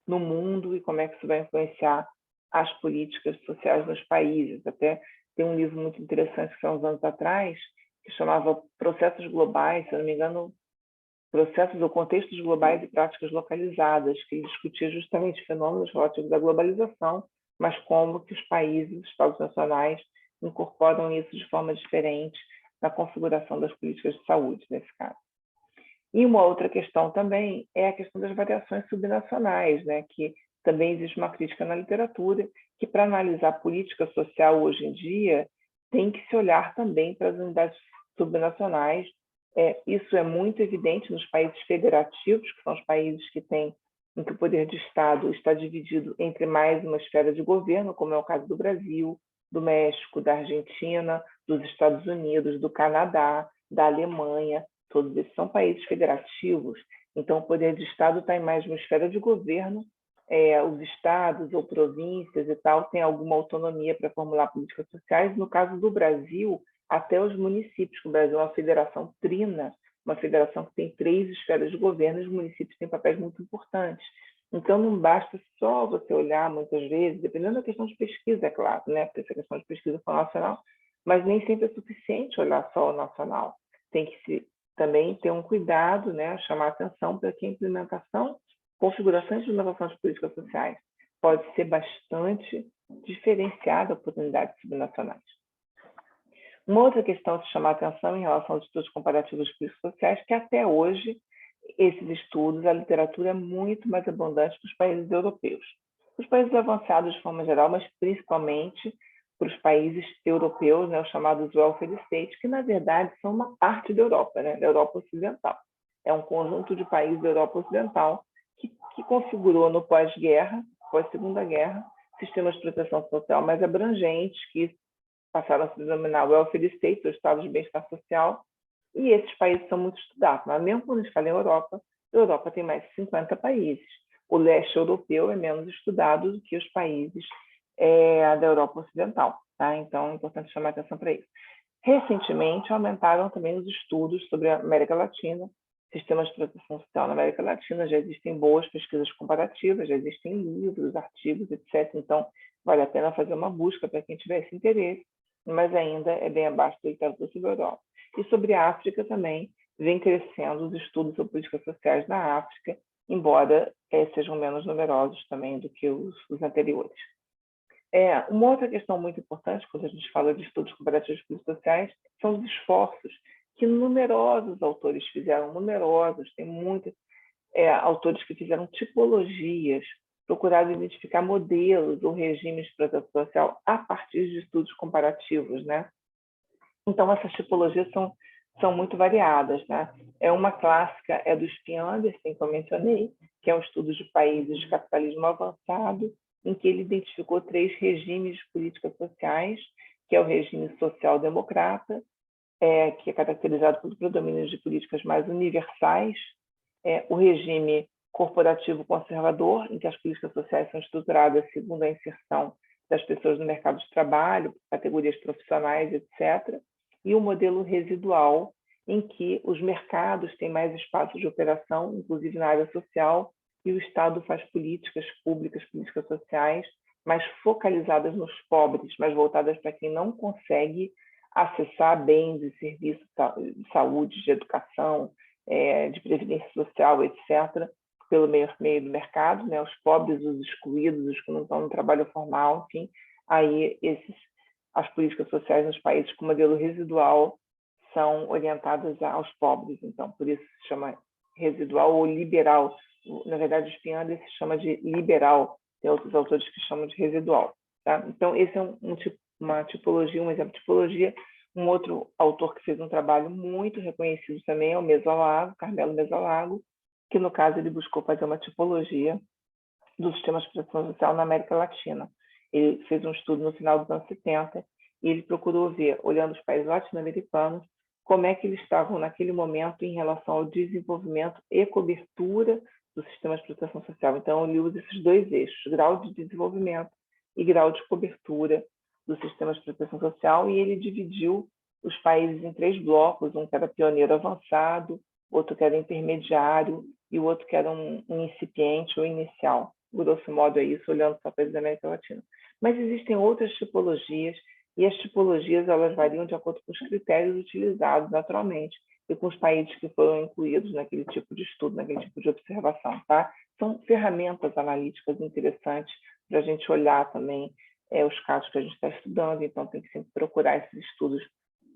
no mundo e como é que isso vai influenciar as políticas sociais nos países. Até tem um livro muito interessante que foi uns anos atrás, que chamava Processos Globais, se eu não me engano, Processos ou Contextos Globais e Práticas Localizadas, que discutia justamente fenômenos relativos à globalização, mas como que os países, os estados nacionais, incorporam isso de forma diferente na configuração das políticas de saúde, nesse caso. E uma outra questão também é a questão das variações subnacionais, né, que também existe uma crítica na literatura, que para analisar a política social hoje em dia, tem que se olhar também para as unidades subnacionais. Isso é muito evidente nos países federativos, que são os países que têm em que o poder de Estado está dividido entre mais uma esfera de governo, como é o caso do Brasil, do México, da Argentina, dos Estados Unidos, do Canadá, da Alemanha. Todos esses são países federativos, então o poder de Estado está em mais uma esfera de governo. Os estados ou províncias e tal têm alguma autonomia para formular políticas sociais. No caso do Brasil, até os municípios, que o Brasil é uma federação trina, uma federação que tem 3 esferas de governo, os municípios têm papéis muito importantes. Então, não basta só você olhar, muitas vezes, dependendo da questão de pesquisa, é claro, né? Porque essa questão de pesquisa for nacional, mas nem sempre é suficiente olhar só o nacional. Tem que também ter um cuidado, né? Chamar atenção para que a implementação, configuração e implementação de políticas sociais pode ser bastante diferenciada por unidades subnacionais. Uma outra questão a se chamar a atenção em relação aos estudos comparativos de políticas sociais, que até hoje, esses estudos, a literatura é muito mais abundante para os países europeus. Os países avançados de forma geral, mas principalmente para os países europeus, né, os chamados welfare states, que na verdade são uma parte da Europa, né, da Europa Ocidental. É um conjunto de países da Europa Ocidental que configurou no pós-guerra, pós-segunda guerra, sistemas de proteção social mais abrangentes, que passaram a se denominar welfare states, ou estados de bem-estar social, e esses países são muito estudados. Mas mesmo quando a gente fala em Europa, a Europa tem mais de 50 países. O leste europeu é menos estudado do que os países da Europa Ocidental. Tá? Então, é importante chamar a atenção para isso. Recentemente, aumentaram também os estudos sobre a América Latina, sistemas de proteção social na América Latina. Já existem boas pesquisas comparativas, já existem livros, artigos, etc. Então, vale a pena fazer uma busca para quem tiver esse interesse, mas ainda é bem abaixo da literatura sobre a Europa. E sobre a África também, vem crescendo os estudos sobre políticas sociais na África, embora sejam menos numerosos também do que os anteriores. Uma outra questão muito importante, quando a gente fala de estudos comparativos de políticas sociais, são os esforços que numerosos autores fizeram, numerosos, tem muitos autores que fizeram tipologias, procuraram identificar modelos ou regimes de proteção social a partir de estudos comparativos, né? Então, essas tipologias são muito variadas, né? Uma clássica é do Spin-Andersen, que eu mencionei, que é um estudo de países de capitalismo avançado, em que ele identificou 3 regimes de políticas sociais, que é o regime social-democrata, que é caracterizado pelo predomínio de políticas mais universais, o regime corporativo conservador, em que as políticas sociais são estruturadas segundo a inserção das pessoas no mercado de trabalho, categorias profissionais, etc., e o modelo residual, em que os mercados têm mais espaço de operação, inclusive na área social, e o Estado faz políticas públicas, políticas sociais, mais focalizadas nos pobres, mais voltadas para quem não consegue acessar bens e serviços de saúde, de educação, de previdência social, etc., pelo meio do mercado, né? Os pobres, os excluídos, os que não estão no trabalho formal, enfim, aí as políticas sociais nos países com modelo residual são orientadas aos pobres, então, por isso se chama residual ou liberal. Na verdade, o Spin-Andersen se chama de liberal, tem outros autores que chamam de residual. Tá? Então, esse é uma tipologia, um exemplo de tipologia. Um outro autor que fez um trabalho muito reconhecido também é o Mesolago, Carmelo Mesolago, que, no caso, ele buscou fazer uma tipologia dos sistemas de proteção social na América Latina. Ele fez um estudo no final dos anos 70 e ele procurou ver, olhando os países latino-americanos, como é que eles estavam naquele momento em relação ao desenvolvimento e cobertura dos sistemas de proteção social. Então, ele usa esses 2 eixos, grau de desenvolvimento e grau de cobertura dos sistemas de proteção social, e ele dividiu os países em 3 blocos, um que era pioneiro avançado, outro que era intermediário e o outro que era um incipiente ou inicial. Grosso modo é isso, olhando só para países da América Latina. Mas existem outras tipologias, e as tipologias elas variam de acordo com os critérios utilizados naturalmente e com os países que foram incluídos naquele tipo de estudo, naquele tipo de observação. Tá? São ferramentas analíticas interessantes para a gente olhar também os casos que a gente está estudando, então tem que sempre procurar esses estudos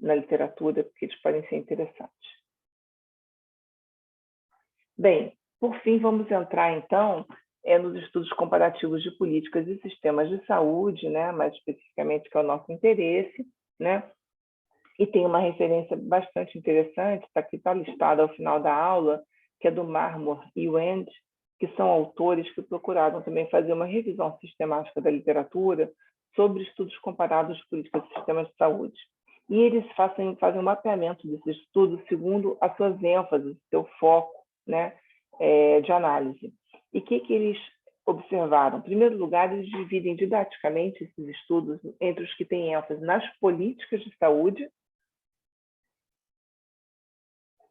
na literatura, porque eles podem ser interessantes. Bem, por fim, vamos entrar, então, nos estudos comparativos de políticas e sistemas de saúde, né, mais especificamente, que é o nosso interesse, né? E tem uma referência bastante interessante, que está listada ao final da aula, que é do Marmor e Wendt, que são autores que procuraram também fazer uma revisão sistemática da literatura sobre estudos comparados de políticas e sistemas de saúde. E eles fazem um mapeamento desses estudos segundo as suas ênfases, seu foco, né, de análise. E o que eles observaram? Em primeiro lugar, eles dividem didaticamente esses estudos entre os que têm ênfase nas políticas de saúde,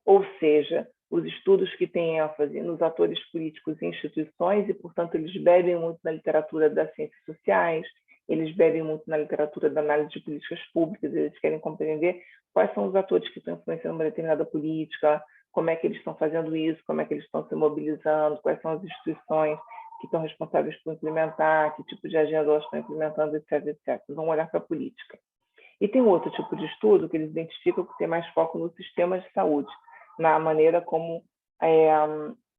ou seja, os estudos que têm ênfase nos atores políticos e instituições, e, portanto, eles bebem muito na literatura das ciências sociais, eles bebem muito na literatura da análise de políticas públicas, eles querem compreender quais são os atores que estão influenciando uma determinada política, como é que eles estão fazendo isso, como é que eles estão se mobilizando, quais são as instituições que estão responsáveis por implementar, que tipo de agenda elas estão implementando, etc, etc. Vão olhar para a política. E tem outro tipo de estudo que eles identificam que tem mais foco no sistema de saúde, na maneira como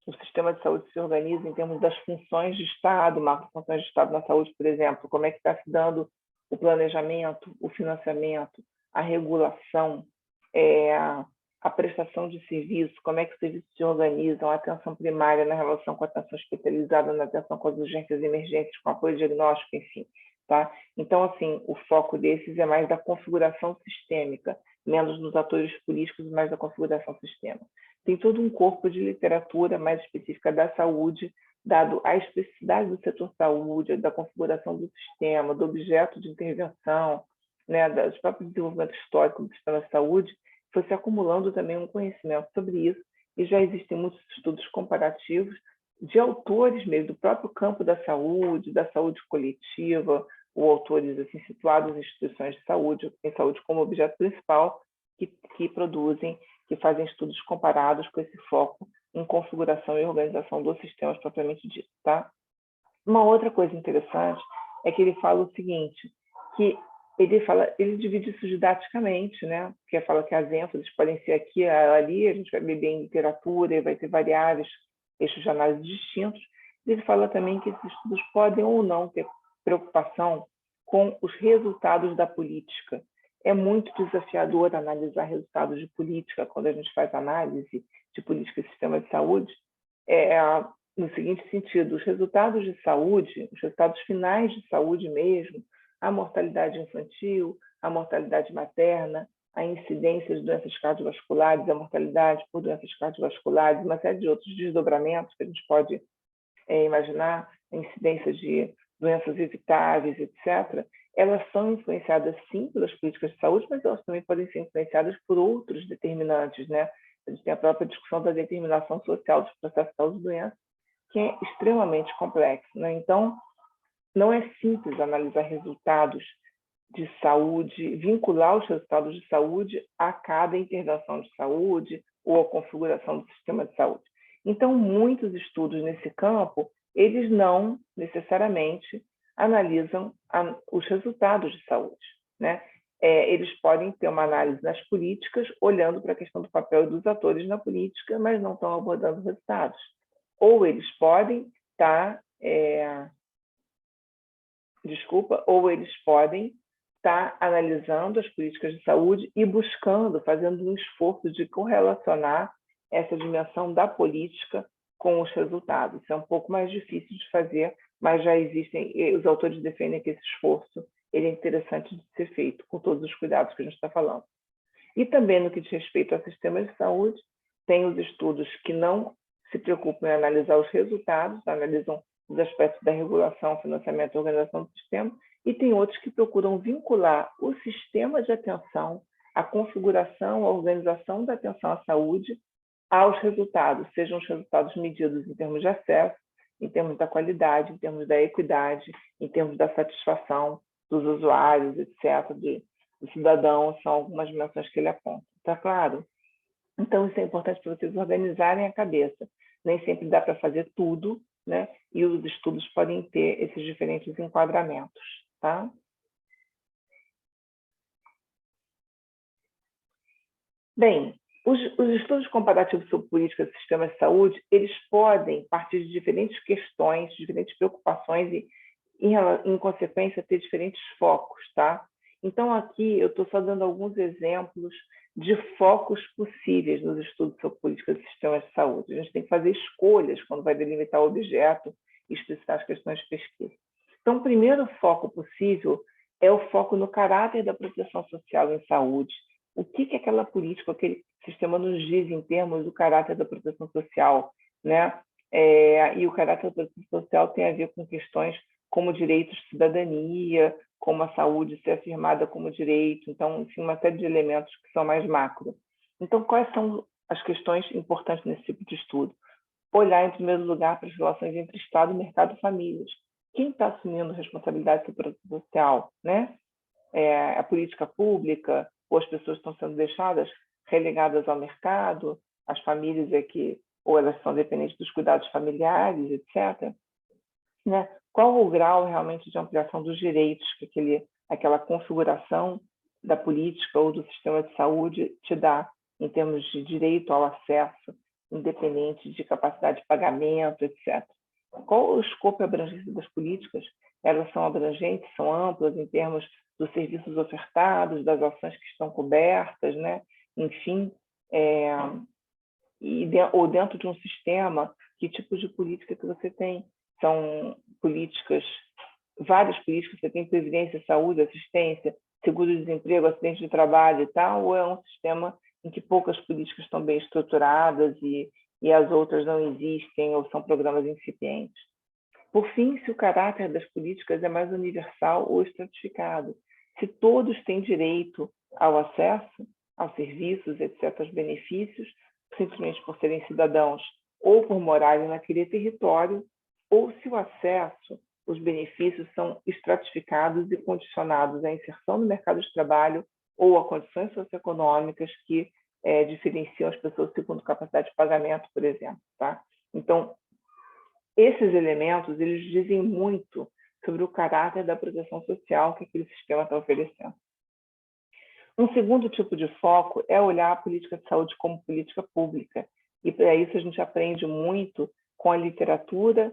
o sistema de saúde se organiza em termos das funções de Estado, macrofunções de Estado na saúde, por exemplo, como é que está se dando o planejamento, o financiamento, a regulação, a prestação de serviço, como é que os serviços se organizam, a atenção primária na relação com a atenção especializada, na atenção com as urgências emergentes, com apoio diagnóstico, enfim. Tá? Então, assim, o foco desses é mais da configuração sistêmica, menos dos atores políticos, mais da configuração sistêmica. Tem todo um corpo de literatura mais específica da saúde, dado a especificidade do setor saúde, da configuração do sistema, do objeto de intervenção, né, do próprio desenvolvimento histórico do sistema de saúde, foi se acumulando também um conhecimento sobre isso, e já existem muitos estudos comparativos de autores mesmo do próprio campo da saúde coletiva, ou autores assim, situados em instituições de saúde, em saúde como objeto principal, que produzem, que fazem estudos comparados com esse foco em configuração e organização dos sistemas propriamente dito. Tá? Uma outra coisa interessante é que ele fala o seguinte, que ele divide isso didaticamente, né? Porque fala que as ênfases podem ser aqui, ali, a gente vai beber em literatura e vai ter variáveis eixos de análise distintos. Ele fala também que esses estudos podem ou não ter preocupação com os resultados da política. É muito desafiador analisar resultados de política quando a gente faz análise de política e sistema de saúde, no seguinte sentido, os resultados de saúde, os resultados finais de saúde mesmo, a mortalidade infantil, a mortalidade materna, a incidência de doenças cardiovasculares, a mortalidade por doenças cardiovasculares, uma série de outros desdobramentos que a gente pode imaginar, a incidência de doenças evitáveis, etc., elas são influenciadas, sim, pelas políticas de saúde, mas elas também podem ser influenciadas por outros determinantes, né? A gente tem a própria discussão da determinação social dos processos de saúde e doença, que é extremamente complexo, né? Então, não é simples analisar resultados de saúde, vincular os resultados de saúde a cada intervenção de saúde ou a configuração do sistema de saúde. Então, muitos estudos nesse campo, eles não necessariamente analisam os resultados de saúde, né? Eles podem ter uma análise nas políticas, olhando para a questão do papel dos atores na política, mas não estão abordando resultados. Ou eles podem estar ou eles podem estar analisando as políticas de saúde e buscando, fazendo um esforço de correlacionar essa dimensão da política com os resultados. Isso é um pouco mais difícil de fazer, mas já existem, os autores defendem que esse esforço ele é interessante de ser feito, com todos os cuidados que a gente está falando. E também no que diz respeito ao sistema de saúde, tem os estudos que não se preocupam em analisar os resultados, analisam os aspectos da regulação, financiamento e organização do sistema, e tem outros que procuram vincular o sistema de atenção, a configuração, a organização da atenção à saúde aos resultados, sejam os resultados medidos em termos de acesso, em termos da qualidade, em termos da equidade, em termos da satisfação dos usuários, etc., do cidadão, são algumas dimensões que ele aponta. Está claro? Então, isso é importante para vocês organizarem a cabeça. Nem sempre dá para fazer tudo, né? E os estudos podem ter esses diferentes enquadramentos, tá? Bem, os estudos comparativos sobre políticas e sistemas de saúde, eles podem partir de diferentes questões, diferentes preocupações e, em consequência, ter diferentes focos, tá? Então, aqui eu estou só dando alguns exemplos de focos possíveis nos estudos sobre políticas e sistemas de saúde. A gente tem que fazer escolhas quando vai delimitar o objeto e explicitar as questões de pesquisa. Então, o primeiro foco possível é o foco no caráter da proteção social em saúde. O que aquela política, aquele sistema nos diz em termos do caráter da proteção social, né? E o caráter da proteção social tem a ver com questões como direitos de cidadania, como a saúde ser afirmada como direito, então, enfim, uma série de elementos que são mais macro. Então, quais são as questões importantes nesse tipo de estudo? Olhar, em primeiro lugar, para as relações entre Estado, mercado e famílias. Quem está assumindo responsabilidade sobre a proteção social, né? A política pública, ou as pessoas estão sendo deixadas relegadas ao mercado, as famílias ou elas são dependentes dos cuidados familiares, etc. Né? Qual o grau realmente de ampliação dos direitos que aquela configuração da política ou do sistema de saúde te dá, em termos de direito ao acesso, independente de capacidade de pagamento, etc. Qual o escopo e abrangência das políticas? Elas são abrangentes, são amplas em termos dos serviços ofertados, das ações que estão cobertas, né? Enfim, ou dentro de um sistema, que tipo de política que você tem? São políticas, várias políticas, você tem previdência, saúde, assistência, seguro-desemprego, acidente de trabalho e tal, ou é um sistema em que poucas políticas estão bem estruturadas e as outras não existem ou são programas incipientes? Por fim, se o caráter das políticas é mais universal ou estratificado, se todos têm direito ao acesso aos serviços, etc., aos benefícios, simplesmente por serem cidadãos ou por morarem naquele território, ou se o acesso, os benefícios são estratificados e condicionados à inserção no mercado de trabalho ou a condições socioeconômicas que diferenciam as pessoas segundo capacidade de pagamento, por exemplo. Tá? Então, esses elementos, eles dizem muito sobre o caráter da proteção social que aquele sistema está oferecendo. Um segundo tipo de foco é olhar a política de saúde como política pública. E para isso a gente aprende muito com a literatura,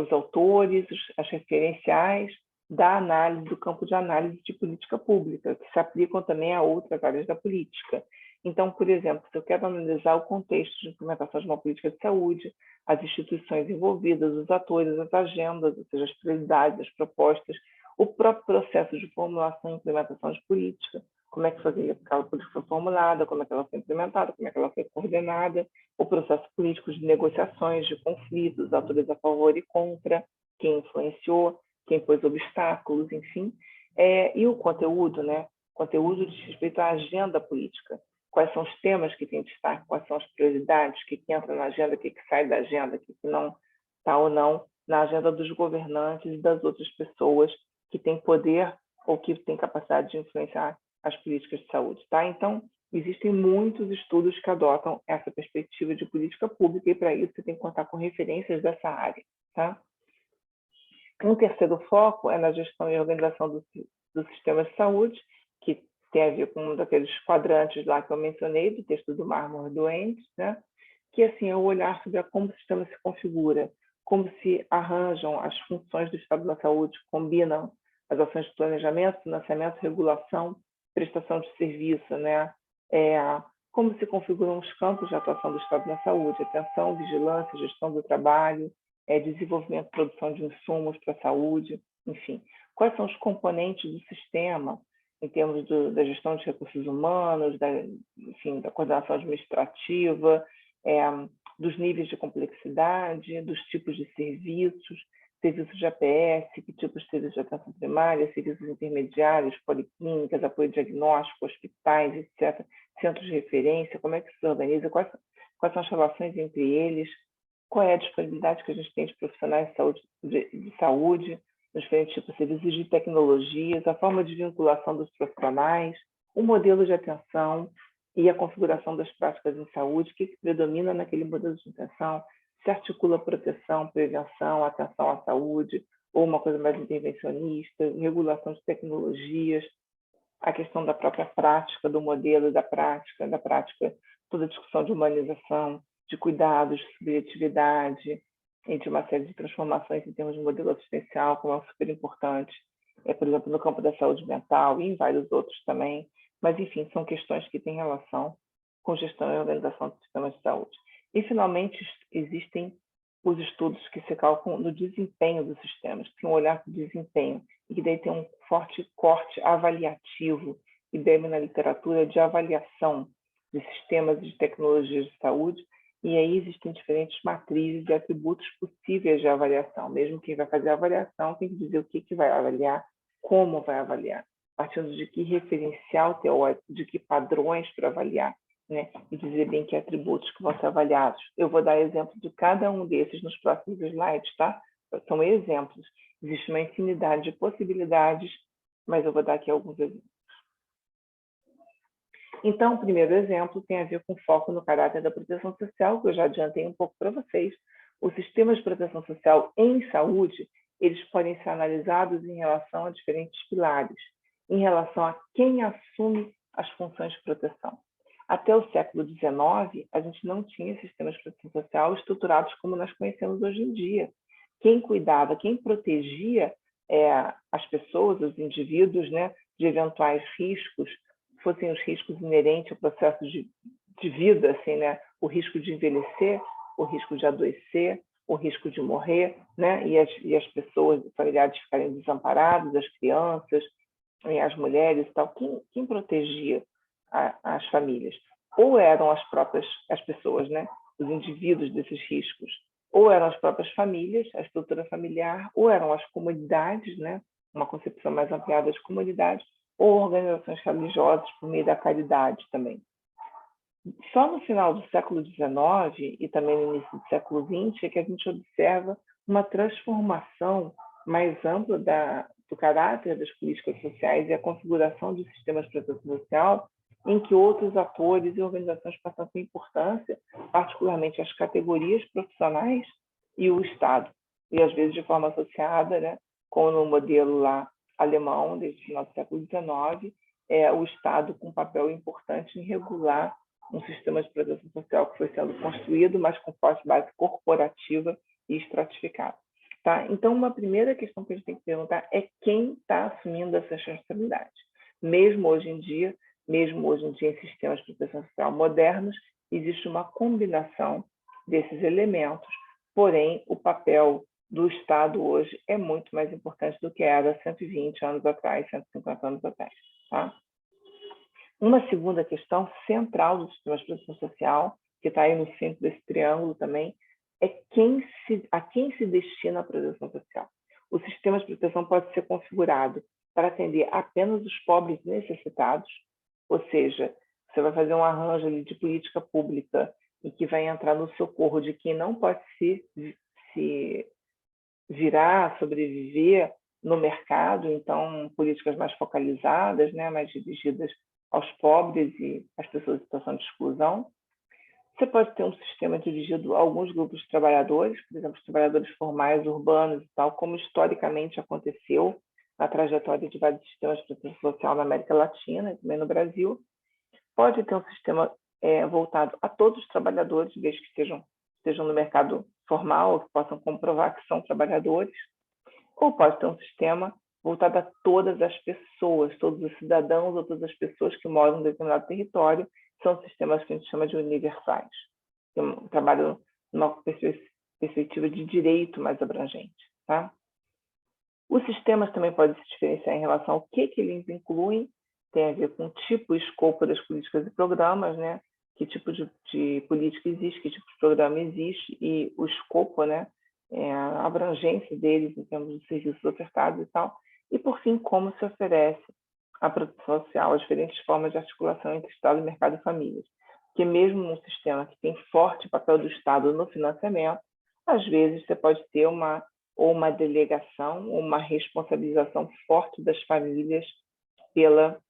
os autores, as referenciais da análise, do campo de análise de política pública, que se aplicam também a outras áreas da política. Então, por exemplo, se eu quero analisar o contexto de implementação de uma política de saúde, as instituições envolvidas, os atores, as agendas, ou seja, as prioridades, as propostas, o próprio processo de formulação e implementação de política, como é que aquela política foi formulada, como é que ela foi implementada, como é que ela foi coordenada, o processo político de negociações, de conflitos, atores a favor e contra, quem influenciou, quem pôs obstáculos, enfim. E o conteúdo, né? Conteúdo diz respeito à agenda política. Quais são os temas que têm destaque, quais são as prioridades, o que entra na agenda, o que sai da agenda, o que não está ou não na agenda dos governantes e das outras pessoas que têm poder ou que têm capacidade de influenciar as políticas de saúde. Tá? Então, existem muitos estudos que adotam essa perspectiva de política pública e, para isso, você tem que contar com referências dessa área. Tá? Um terceiro foco é na gestão e organização do sistema de saúde, que tem a ver com um daqueles quadrantes lá que eu mencionei, do texto do Mármore Doente, né? Que assim, é o olhar sobre como o sistema se configura, como se arranjam as funções do Estado da Saúde, combinam as ações de planejamento, financiamento, regulação, prestação de serviço, né? Como se configuram os campos de atuação do Estado da Saúde, atenção, vigilância, gestão do trabalho, desenvolvimento e produção de insumos para a saúde, enfim. Quais são os componentes do sistema em termos da gestão de recursos humanos, da coordenação administrativa, dos níveis de complexidade, dos tipos de serviços de APS, que tipos de serviços de atenção primária, serviços intermediários, policlínicas, apoio diagnóstico, hospitais, etc., centros de referência, como é que se organiza, quais são as relações entre eles, qual é a disponibilidade que a gente tem de profissionais de saúde, nos diferentes tipos de serviços de tecnologias, a forma de vinculação dos profissionais, o modelo de atenção e a configuração das práticas em saúde, o que predomina naquele modelo de atenção, se articula proteção, prevenção, atenção à saúde, ou uma coisa mais intervencionista, regulação de tecnologias, a questão da própria prática, do modelo da prática, toda a discussão de humanização, de cuidados, de subjetividade, entre uma série de transformações em termos de modelo assistencial, como é super importante, por exemplo, no campo da saúde mental e em vários outros também. Mas, enfim, são questões que têm relação com gestão e organização do sistema de saúde. E, finalmente, existem os estudos que se calculam no desempenho dos sistemas, que tem um olhar para o desempenho, e que daí tem um forte corte avaliativo, e deve na literatura de avaliação de sistemas e de tecnologias de saúde, e aí existem diferentes matrizes de atributos possíveis de avaliação. Mesmo quem vai fazer a avaliação tem que dizer o que vai avaliar, como vai avaliar, partindo de que referencial teórico, de que padrões para avaliar, né? E dizer bem que atributos que vão ser avaliados. Eu vou dar exemplo de cada um desses nos próximos slides, tá? São exemplos. Existe uma infinidade de possibilidades, mas eu vou dar aqui alguns exemplos. Então, o primeiro exemplo tem a ver com foco no caráter da proteção social, que eu já adiantei um pouco para vocês. Os sistemas de proteção social em saúde, eles podem ser analisados em relação a diferentes pilares, em relação a quem assume as funções de proteção. Até o século XIX, a gente não tinha sistemas de proteção social estruturados como nós conhecemos hoje em dia. Quem cuidava, quem protegia as pessoas, os indivíduos, né, de eventuais riscos, fossem os riscos inerentes ao processo de vida, assim, né? O risco de envelhecer, o risco de adoecer, o risco de morrer, né? E as pessoas, os familiares ficarem desamparados, as crianças, as mulheres e tal. Quem protegia as famílias? Ou eram as pessoas, né? Os indivíduos desses riscos, ou eram as próprias famílias, a estrutura familiar, ou eram as comunidades, né? Uma concepção mais ampliada de comunidades, ou organizações religiosas por meio da caridade também. Só no final do século XIX e também no início do século XX é que a gente observa uma transformação mais ampla do caráter das políticas sociais e a configuração de sistemas de proteção social em que outros atores e organizações passam com importância, particularmente as categorias profissionais e o Estado, e às vezes de forma associada, né, como no modelo lá alemão, desde o final do século XIX, o Estado com um papel importante em regular um sistema de proteção social que foi sendo construído, mas com forte base corporativa e estratificada. Tá? Então, uma primeira questão que a gente tem que perguntar é quem está assumindo essa responsabilidade. Mesmo hoje em dia, em sistemas de proteção social modernos, existe uma combinação desses elementos, porém, o papel do Estado hoje é muito mais importante do que era 120 anos atrás, 150 anos atrás. Tá? Uma segunda questão central do sistema de proteção social, que está aí no centro desse triângulo também, é a quem se destina a proteção social. O sistema de proteção pode ser configurado para atender apenas os pobres necessitados, ou seja, você vai fazer um arranjo ali de política pública e que vai entrar no socorro de quem não pode se virar, sobreviver no mercado, então políticas mais focalizadas, né, mais dirigidas aos pobres e às pessoas em situação de exclusão. Você pode ter um sistema dirigido a alguns grupos de trabalhadores, por exemplo, os trabalhadores formais, urbanos e tal, como historicamente aconteceu na trajetória de vários sistemas de proteção social na América Latina e também no Brasil. Pode ter um sistema voltado a todos os trabalhadores, desde que estejam no mercado formal, ou que possam comprovar que são trabalhadores, ou pode ter um sistema voltado a todas as pessoas, todos os cidadãos ou todas as pessoas que moram em determinado território. São sistemas que a gente chama de universais, que trabalham numa perspectiva de direito mais abrangente. Tá? Os sistemas também podem se diferenciar em relação ao que eles incluem, tem a ver com o tipo e escopo das políticas e programas, né? Que tipo de política existe, que tipo de programa existe, e o escopo, né? A abrangência deles em termos de serviços ofertados e tal. E, por fim, como se oferece a proteção social, as diferentes formas de articulação entre Estado, mercado e famílias. Porque mesmo num sistema que tem forte papel do Estado no financiamento, às vezes você pode ter uma delegação, ou uma responsabilização forte das famílias pelo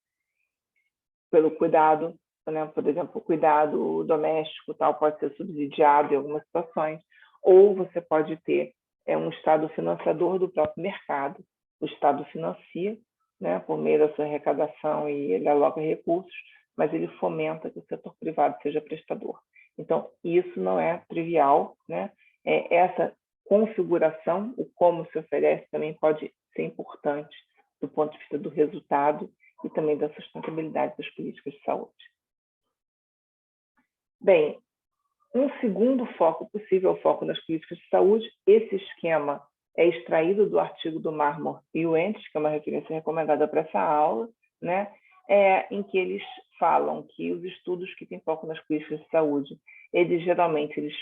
cuidado, né? Por exemplo, o cuidado doméstico tal pode ser subsidiado em algumas situações, ou você pode ter um Estado financiador do próprio mercado. O Estado financia, né, por meio da sua arrecadação, e ele aloca recursos, mas ele fomenta que o setor privado seja prestador. Então, isso não é trivial, né? Essa configuração, o como se oferece, também pode ser importante do ponto de vista do resultado e também da sustentabilidade das políticas de saúde. Bem, um segundo foco possível é o foco nas políticas de saúde. Esse esquema é extraído do artigo do Marmor e Wentz, que é uma referência recomendada para essa aula, né? Em que eles falam que os estudos que têm foco nas políticas de saúde, eles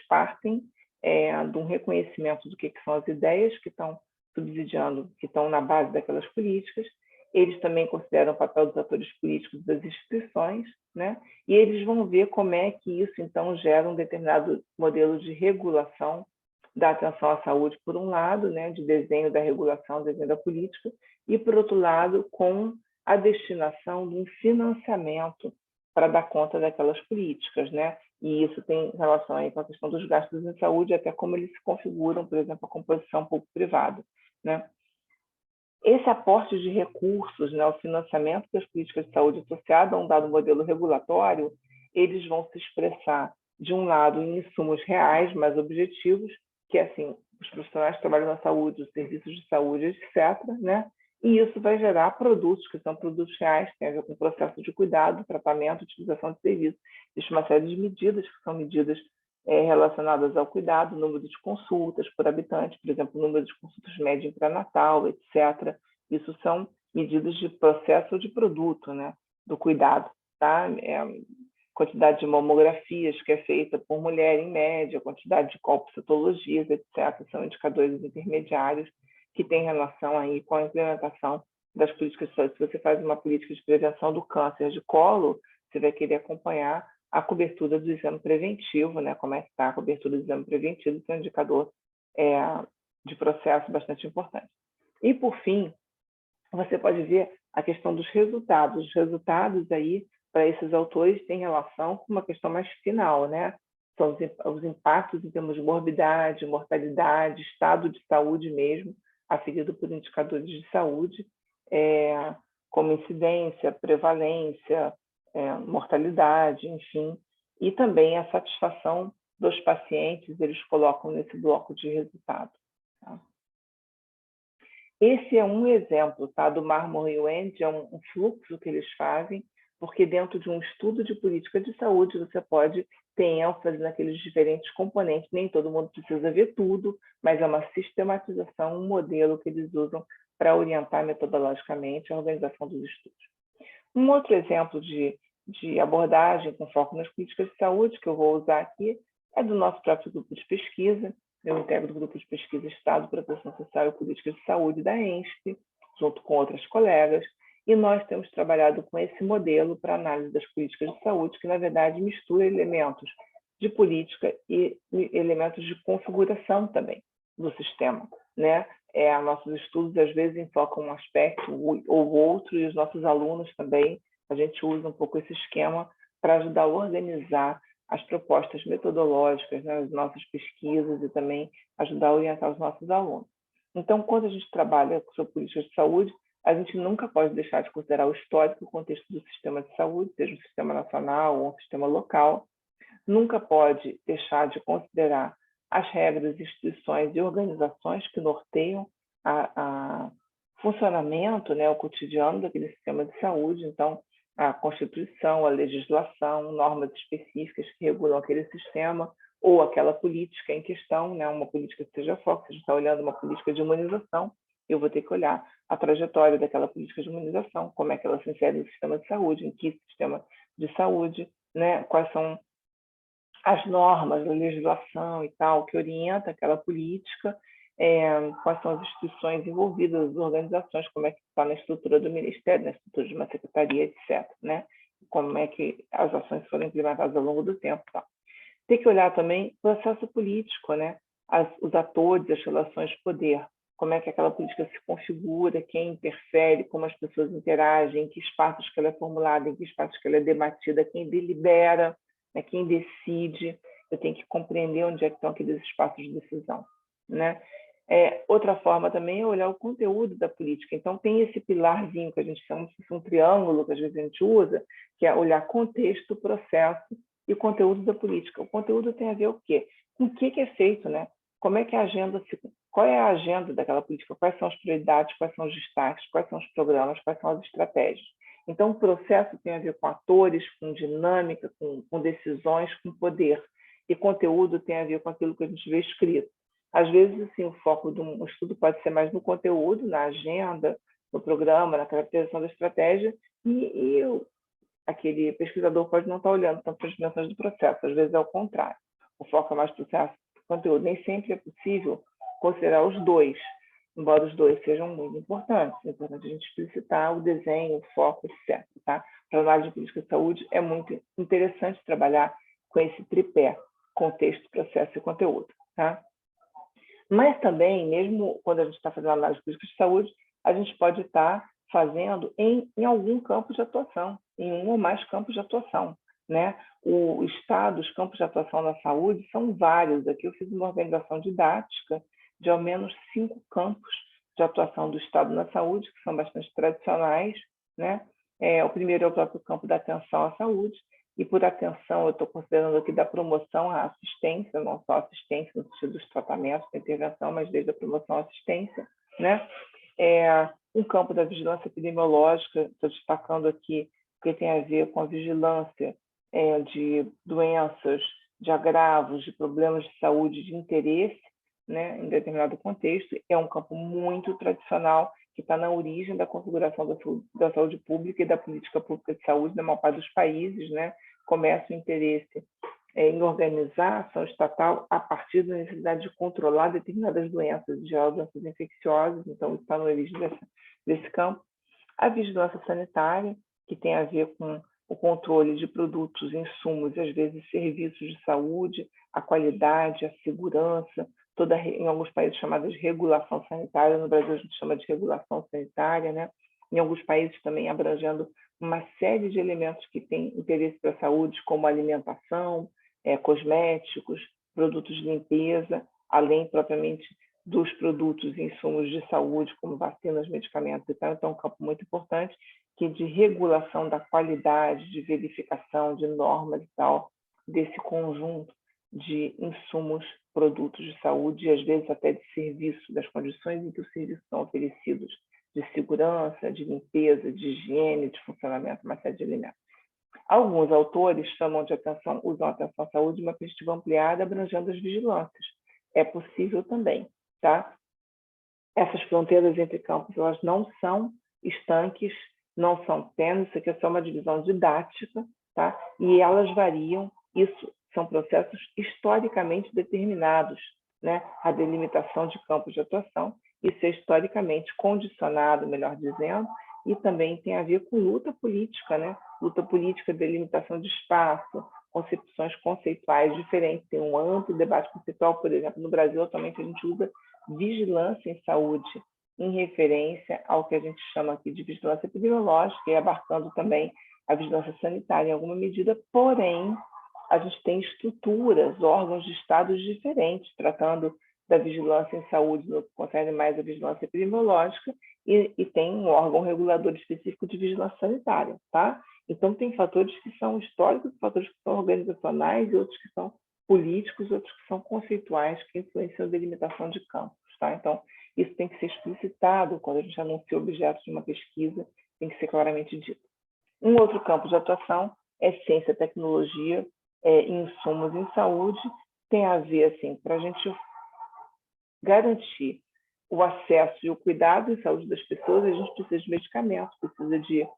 partem de um reconhecimento do que são as ideias que estão subsidiando, que estão na base daquelas políticas. Eles também consideram o papel dos atores políticos das instituições, né? E eles vão ver como é que isso, então, gera um determinado modelo de regulação da atenção à saúde, por um lado, né, de desenho da regulação, desenho da política, e, por outro lado, com a destinação de um financiamento para dar conta daquelas políticas, né? E isso tem relação aí com a questão dos gastos em saúde, até como eles se configuram, por exemplo, a composição público-privada, né? Esse aporte de recursos, né, o financiamento das políticas de saúde associado a um dado modelo regulatório, eles vão se expressar, de um lado, em insumos reais, mais objetivos, que é assim, os profissionais que trabalham na saúde, os serviços de saúde, etc., né? E isso vai gerar produtos, que são produtos reais, que tem a ver com o processo de cuidado, tratamento, utilização de serviços. Existe uma série de medidas, que são medidas relacionadas ao cuidado, número de consultas por habitante, por exemplo, número de consultas médio em pré-natal, etc. Isso são medidas de processo ou de produto, né, do cuidado. Tá? Quantidade de mamografias que é feita por mulher, em média, quantidade de colpocitologias, etc. São indicadores intermediários que têm relação aí com a implementação das políticas de saúde. Se você faz uma política de prevenção do câncer de colo, você vai querer acompanhar a cobertura do exame preventivo, né? Como é que está a cobertura do exame preventivo, que é um indicador de processo bastante importante. E, por fim, você pode ver a questão dos resultados. Os resultados aí, para esses autores, têm relação com uma questão mais final, né? São os impactos em termos de morbidade, mortalidade, estado de saúde mesmo, aferido por indicadores de saúde, como incidência, prevalência, mortalidade, enfim, e também a satisfação dos pacientes, eles colocam nesse bloco de resultado. Tá? Esse é um exemplo, tá, do Marmor e Wendt, é um fluxo que eles fazem, porque dentro de um estudo de política de saúde, você pode ter ênfase naqueles diferentes componentes, nem todo mundo precisa ver tudo, mas é uma sistematização, um modelo que eles usam para orientar metodologicamente a organização dos estudos. Um outro exemplo de abordagem com foco nas políticas de saúde, que eu vou usar aqui, é do nosso próprio grupo de pesquisa. Eu integro o grupo de pesquisa Estado, Proteção Social e Políticas de Saúde da ENSP, junto com outras colegas, e nós temos trabalhado com esse modelo para análise das políticas de saúde, que, na verdade, mistura elementos de política e elementos de configuração também do sistema, né? Nossos estudos, às vezes, enfocam um aspecto ou outro, e os nossos alunos também, a gente usa um pouco esse esquema para ajudar a organizar as propostas metodológicas, né, as nossas pesquisas, e também ajudar a orientar os nossos alunos. Então, quando a gente trabalha sobre políticas de saúde, a gente nunca pode deixar de considerar o histórico e o contexto do sistema de saúde, seja um sistema nacional ou um sistema local. Nunca pode deixar de considerar as regras, instituições e organizações que norteiam o funcionamento, né, o cotidiano daquele sistema de saúde. Então, a Constituição, a legislação, normas específicas que regulam aquele sistema ou aquela política em questão, né, uma política que seja foco. Se a gente está olhando uma política de imunização, eu vou ter que olhar a trajetória daquela política de imunização, como é que ela se insere no sistema de saúde, em que sistema de saúde, né, quais são as normas, a legislação e tal, que orienta aquela política, quais são as instituições envolvidas, as organizações, como é que está na estrutura do ministério, na estrutura de uma secretaria, etc., né? Como é que as ações foram implementadas ao longo do tempo. Tá? Tem que olhar também o processo político, né? Os atores, as relações de poder, como é que aquela política se configura, quem interfere, como as pessoas interagem, em que espaços que ela é formulada, em que espaços que ela é debatida, quem delibera, né, quem decide. Eu tenho que compreender onde é que estão aqueles espaços de decisão, né? Outra forma também é olhar o conteúdo da política. Então, tem esse pilarzinho que a gente chama de um triângulo, que às vezes a gente usa, que é olhar contexto, processo e conteúdo da política. O conteúdo tem a ver o quê? Com o que é feito, né? Como é que a agenda qual é a agenda daquela política? Quais são as prioridades? Quais são os destaques? Quais são os programas? Quais são as estratégias? Então, o processo tem a ver com atores, com dinâmica, com decisões, com poder. E conteúdo tem a ver com aquilo que a gente vê escrito. Às vezes, assim, o foco do estudo pode ser mais no conteúdo, na agenda, no programa, na caracterização da estratégia, e aquele pesquisador pode não estar olhando tanto para as dimensões do processo. Às vezes é o contrário. O foco é mais processo e conteúdo. Nem sempre é possível considerar os dois, embora os dois sejam muito importantes. É importante a gente explicitar o desenho, o foco, etc. Tá? Para a análise de política de saúde, é muito interessante trabalhar com esse tripé, contexto, processo e conteúdo. Tá? Mas também, mesmo quando a gente está fazendo análise de política de saúde, a gente pode estar fazendo em algum campo de atuação, em um ou mais campos de atuação. Né? O Estado, os campos de atuação na saúde são vários. Aqui eu fiz uma organização didática de ao menos 5 campos de atuação do Estado na saúde, que são bastante tradicionais. Né? O primeiro é o próprio campo da atenção à saúde, e por atenção eu estou considerando aqui da promoção à assistência, não só assistência no sentido dos tratamentos, da intervenção, mas desde a promoção à assistência. Né? Um campo da vigilância epidemiológica, estou destacando aqui, porque tem a ver com a vigilância de doenças, de agravos, de problemas de saúde de interesse, né, em determinado contexto. É um campo muito tradicional, que está na origem da configuração da saúde pública e da política pública de saúde na maior parte dos países. Né? Começa o interesse em organizar a ação estatal a partir da necessidade de controlar determinadas doenças, em geral doenças infecciosas. Então, isso está na origem desse campo. A vigilância sanitária, que tem a ver com o controle de produtos, insumos e, às vezes, serviços de saúde, a qualidade, a segurança, em alguns países chamada de regulação sanitária, no Brasil a gente chama de regulação sanitária, né? Em alguns países também abrangendo uma série de elementos que têm interesse para a saúde, como alimentação, cosméticos, produtos de limpeza, além propriamente dos produtos e insumos de saúde, como vacinas, medicamentos e tal. Então, é um campo muito importante, que é de regulação da qualidade, de verificação de normas e tal, desse conjunto de insumos, produtos de saúde e, às vezes, até de serviço, das condições em que os serviços são oferecidos, de segurança, de limpeza, de higiene, de funcionamento, uma série de elementos. Alguns autores usam a atenção à saúde de uma perspectiva ampliada, abrangendo as vigilâncias. É possível também, tá? Essas fronteiras entre campos, elas não são estanques, não são tênues, isso aqui é só uma divisão didática, tá? E elas variam, isso são processos historicamente determinados, né? A delimitação de campos de atuação, isso é historicamente condicionado, melhor dizendo, e também tem a ver com luta política, né? Luta política, delimitação de espaço, concepções conceituais diferentes, tem um amplo debate conceitual, por exemplo, no Brasil atualmente a gente usa vigilância em saúde, em referência ao que a gente chama aqui de vigilância epidemiológica, e abarcando também a vigilância sanitária em alguma medida, porém, a gente tem estruturas, órgãos de estados diferentes, tratando da vigilância em saúde, no que concerne mais a vigilância epidemiológica, e tem um órgão regulador específico de vigilância sanitária, tá? Então, tem fatores que são históricos, fatores que são organizacionais, e outros que são políticos, outros que são conceituais, que influenciam a delimitação de campos, tá? Então, isso tem que ser explicitado quando a gente anuncia objetos de uma pesquisa, tem que ser claramente dito. Um outro campo de atuação é ciência, tecnologia, insumos em saúde, tem a ver, assim, para a gente garantir o acesso e o cuidado em saúde das pessoas, a gente precisa de medicamentos, precisa de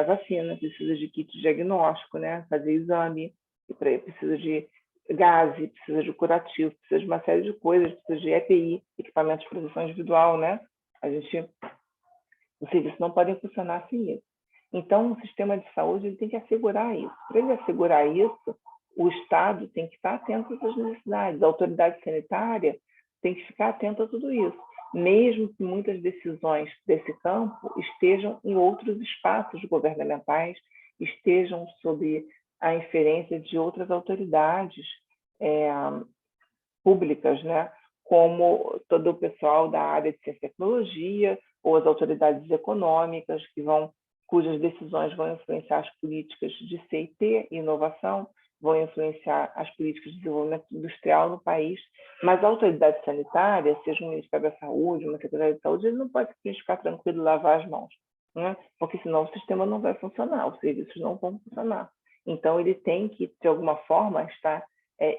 vacina, precisa de kit de diagnóstico, né? Fazer exame, precisa de gás, precisa de curativo, precisa de uma série de coisas, precisa de EPI, equipamentos de proteção individual, né? Os serviços não podem funcionar sem isso. Então, o sistema de saúde ele tem que assegurar isso. Para ele assegurar isso, o Estado tem que estar atento a essas necessidades. A autoridade sanitária tem que ficar atenta a tudo isso, mesmo que muitas decisões desse campo estejam em outros espaços governamentais, estejam sob a inferência de outras autoridades públicas, né? Como todo o pessoal da área de ciência e tecnologia, ou as autoridades econômicas, cujas decisões vão influenciar as políticas de C&T e inovação, vão influenciar as políticas de desenvolvimento industrial no país, mas a autoridade sanitária, seja o Ministério da Saúde, uma Secretaria de Saúde, ele não pode ficar tranquilo e lavar as mãos, né? Porque senão o sistema não vai funcionar, os serviços não vão funcionar. Então, ele tem que, de alguma forma, estar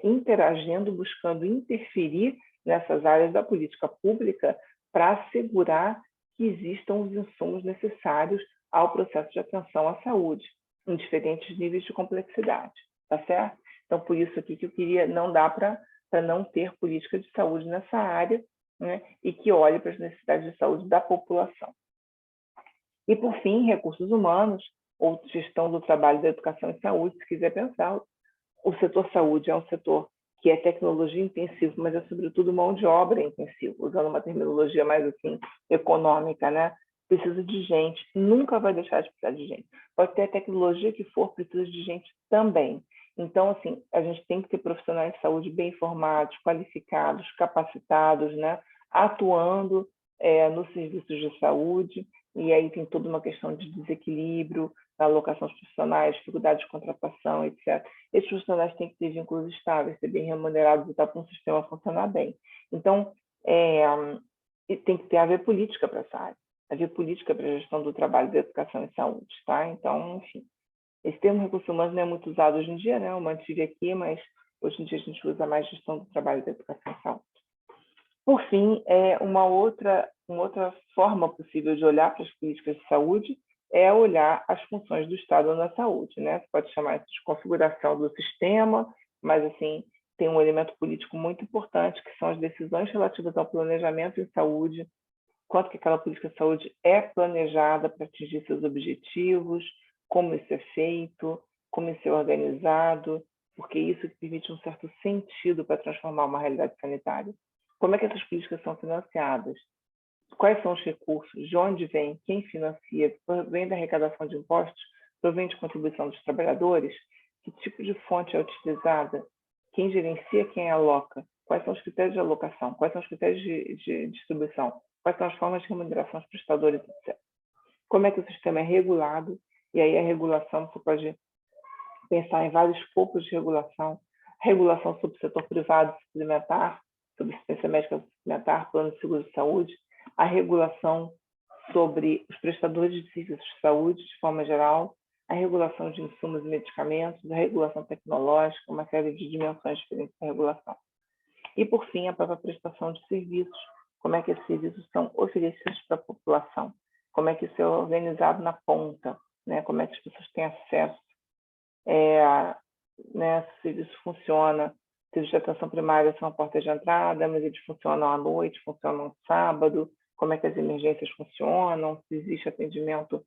interagindo, buscando interferir nessas áreas da política pública para assegurar que existam os insumos necessários ao processo de atenção à saúde, em diferentes níveis de complexidade. Tá certo? Então, por isso aqui que eu queria, não dá para não ter política de saúde nessa área, né? E que olhe para as necessidades de saúde da população. E, por fim, recursos humanos, ou gestão do trabalho da educação e saúde, se quiser pensar. O setor saúde é um setor que é tecnologia intensivo, mas é, sobretudo, mão de obra intensiva, usando uma terminologia mais, assim, econômica, né? Precisa de gente, nunca vai deixar de precisar de gente. Pode ter a tecnologia que for, precisa de gente também. Então, assim, a gente tem que ter profissionais de saúde bem informados, qualificados, capacitados, né? Atuando nos serviços de saúde, e aí tem toda uma questão de desequilíbrio na alocação dos profissionais, dificuldade de contratação, etc. Esses profissionais têm que ter vínculos estáveis, ser bem remunerados e tal, para um sistema funcionar bem. Então, tem que ter a ver política para essa área, haver política para a gestão do trabalho da educação e saúde, tá? Então, enfim, esse termo recurso humano não é muito usado hoje em dia, né? Eu mantive aqui, mas hoje em dia a gente usa mais gestão do trabalho da educação e saúde. Por fim, uma outra forma possível de olhar para as políticas de saúde é olhar as funções do Estado na saúde, né? Você pode chamar isso de configuração do sistema, mas, assim, tem um elemento político muito importante, que são as decisões relativas ao planejamento em saúde, quanto que aquela política de saúde é planejada para atingir seus objetivos, como isso é feito, como isso é organizado, porque isso permite um certo sentido para transformar uma realidade sanitária. Como é que essas políticas são financiadas? Quais são os recursos? De onde vem? Quem financia? Provém da arrecadação de impostos? Provém de contribuição dos trabalhadores? Que tipo de fonte é utilizada? quem gerencia, quem aloca, quais são os critérios de alocação, quais são os critérios de distribuição, quais são as formas de remuneração aos prestadores, etc. Como é que o sistema é regulado, e aí a regulação, você pode pensar em vários escopos de regulação, regulação sobre o setor privado suplementar, sobre assistência médica suplementar, plano de seguro de saúde, a regulação sobre os prestadores de serviços de saúde, de forma geral, a regulação de insumos e medicamentos, a regulação tecnológica, uma série de dimensões diferentes da regulação. E, por fim, a própria prestação de serviços, como é que esses serviços são oferecidos para a população, como é que isso é organizado na ponta, né? Como é que as pessoas têm acesso, né? Se o serviço funciona, serviços de atenção primária são a porta de entrada, mas eles funcionam à noite, funcionam no sábado, como é que as emergências funcionam, se existe atendimento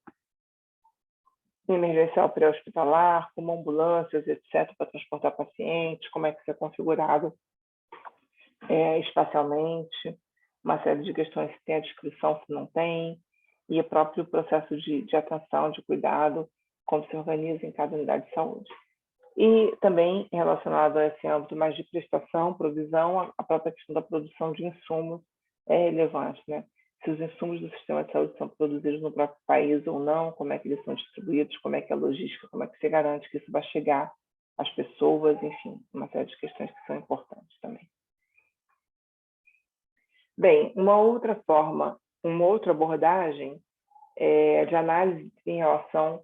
emergencial pré-hospitalar, como ambulâncias, etc., para transportar pacientes, como é que isso é configurado espacialmente, uma série de questões se tem a descrição, se não tem, e o próprio processo de atenção, de cuidado, como se organiza em cada unidade de saúde. E também relacionado a esse âmbito mais de prestação, provisão, a própria questão da produção de insumos é relevante, né? Se os insumos do sistema de saúde são produzidos no próprio país ou não, como é que eles são distribuídos, como é que é a logística, como é que se garante que isso vai chegar às pessoas, enfim, uma série de questões que são importantes também. Bem, uma outra forma, uma outra abordagem de análise em relação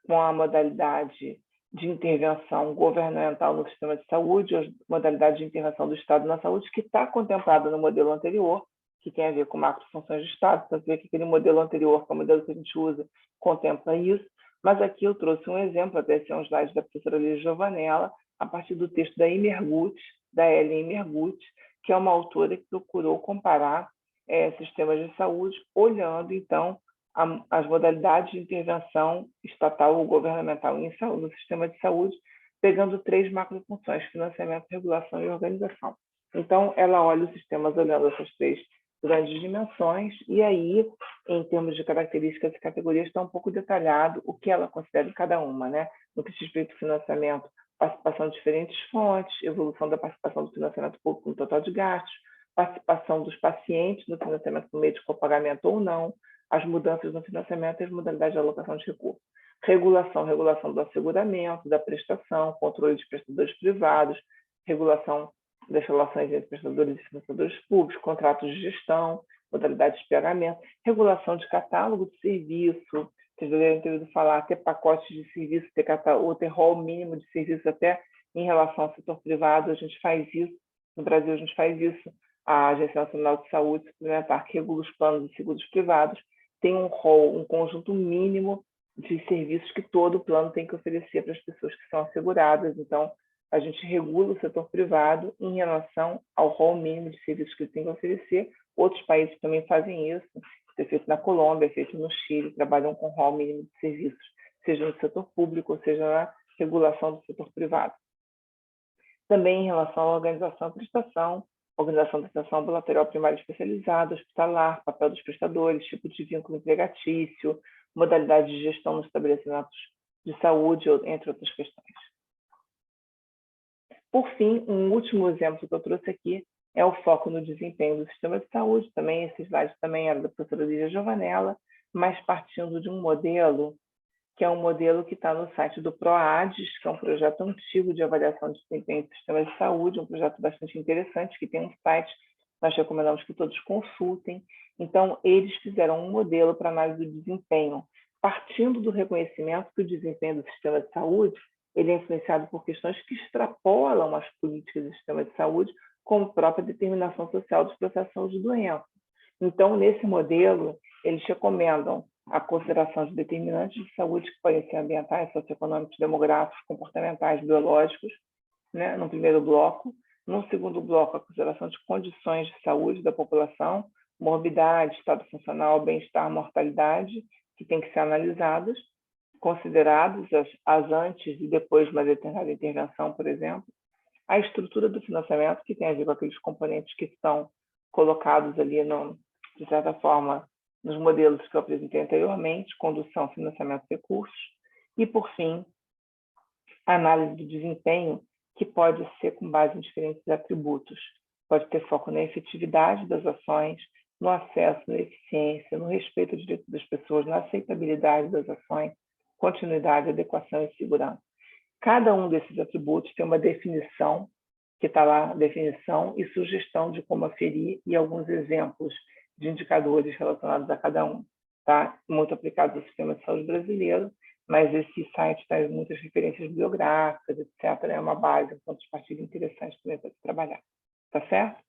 com a modalidade de intervenção governamental no sistema de saúde, a modalidade de intervenção do Estado na saúde, que está contemplada no modelo anterior, que tem a ver com macrofunções de Estado, para ver que aquele modelo anterior, que é o modelo que a gente usa, contempla isso, mas aqui eu trouxe um exemplo, até esse é um slide da professora Lígia Giovanella, a partir do texto da Imergut, da Ellen Imergut, que é uma autora que procurou comparar sistemas de saúde, olhando, então, as modalidades de intervenção estatal ou governamental em saúde, no sistema de saúde, pegando 3 macrofunções: financiamento, regulação e organização. Então, ela olha os sistemas olhando essas 3 grandes dimensões, e aí, em termos de características e categorias, está um pouco detalhado o que ela considera em cada uma, né? No que diz respeito ao financiamento, participação de diferentes fontes, evolução da participação do financiamento público no total de gastos, participação dos pacientes no financiamento por meio de copagamento ou não, as mudanças no financiamento e as modalidades de alocação de recursos. Regulação do asseguramento, da prestação, controle de prestadores privados, regulação das relações entre prestadores e financiadores públicos, contratos de gestão, modalidades de pagamento, regulação de catálogo de serviço, vocês devem ter ouvido falar, ter pacotes de serviço, ou ter rol mínimo de serviço até em relação ao setor privado, a gente faz isso, no Brasil a gente faz isso, a Agência Nacional de Saúde Suplementar, que regula os planos de seguros privados, tem um rol, um conjunto mínimo de serviços que todo plano tem que oferecer para as pessoas que são asseguradas. Então, a gente regula o setor privado em relação ao rol mínimo de serviços que ele tem que oferecer. Outros países também fazem isso. Isso é feito na Colômbia, é feito no Chile, trabalham com rol mínimo de serviços, seja no setor público, ou seja na regulação do setor privado. Também em relação à organização e prestação, organização da atenção ambulatorial primária especializada, hospitalar, papel dos prestadores, tipo de vínculo empregatício, modalidade de gestão nos estabelecimentos de saúde, entre outras questões. Por fim, um último exemplo que eu trouxe aqui é o foco no desempenho do sistema de saúde. Também esse slide também era da professora Lígia Giovanella, mas partindo de um modelo que é um modelo que está no site do PROADES, que é um projeto antigo de avaliação de desempenho do sistema de saúde, um projeto bastante interessante, que tem um site, nós recomendamos que todos consultem. Então, eles fizeram um modelo para análise do desempenho, partindo do reconhecimento que o desempenho do sistema de saúde ele é influenciado por questões que extrapolam as políticas do sistema de saúde, como a própria determinação social dos processos de doença. Então, nesse modelo, eles recomendam a consideração de determinantes de saúde que podem ser ambientais, socioeconômicos, demográficos, comportamentais, biológicos, né, no primeiro bloco. No segundo bloco, a consideração de condições de saúde da população, morbidade, estado funcional, bem-estar, mortalidade, que tem que ser analisadas, consideradas as antes e depois de uma determinada intervenção, por exemplo. A estrutura do financiamento, que tem a ver com aqueles componentes que estão colocados ali, de certa forma, nos modelos que eu apresentei anteriormente, condução, financiamento e recursos. E, por fim, a análise do desempenho, que pode ser com base em diferentes atributos. Pode ter foco na efetividade das ações, no acesso, na eficiência, no respeito ao direito das pessoas, na aceitabilidade das ações, continuidade, adequação e segurança. Cada um desses atributos tem uma definição, que está lá, definição e sugestão de como aferir e alguns exemplos de indicadores relacionados a cada um. Tá? Muito aplicado ao sistema de saúde brasileiro, mas esse site traz muitas referências bibliográficas, etc. É uma base, um ponto de partida interessante também para se trabalhar. Tá certo?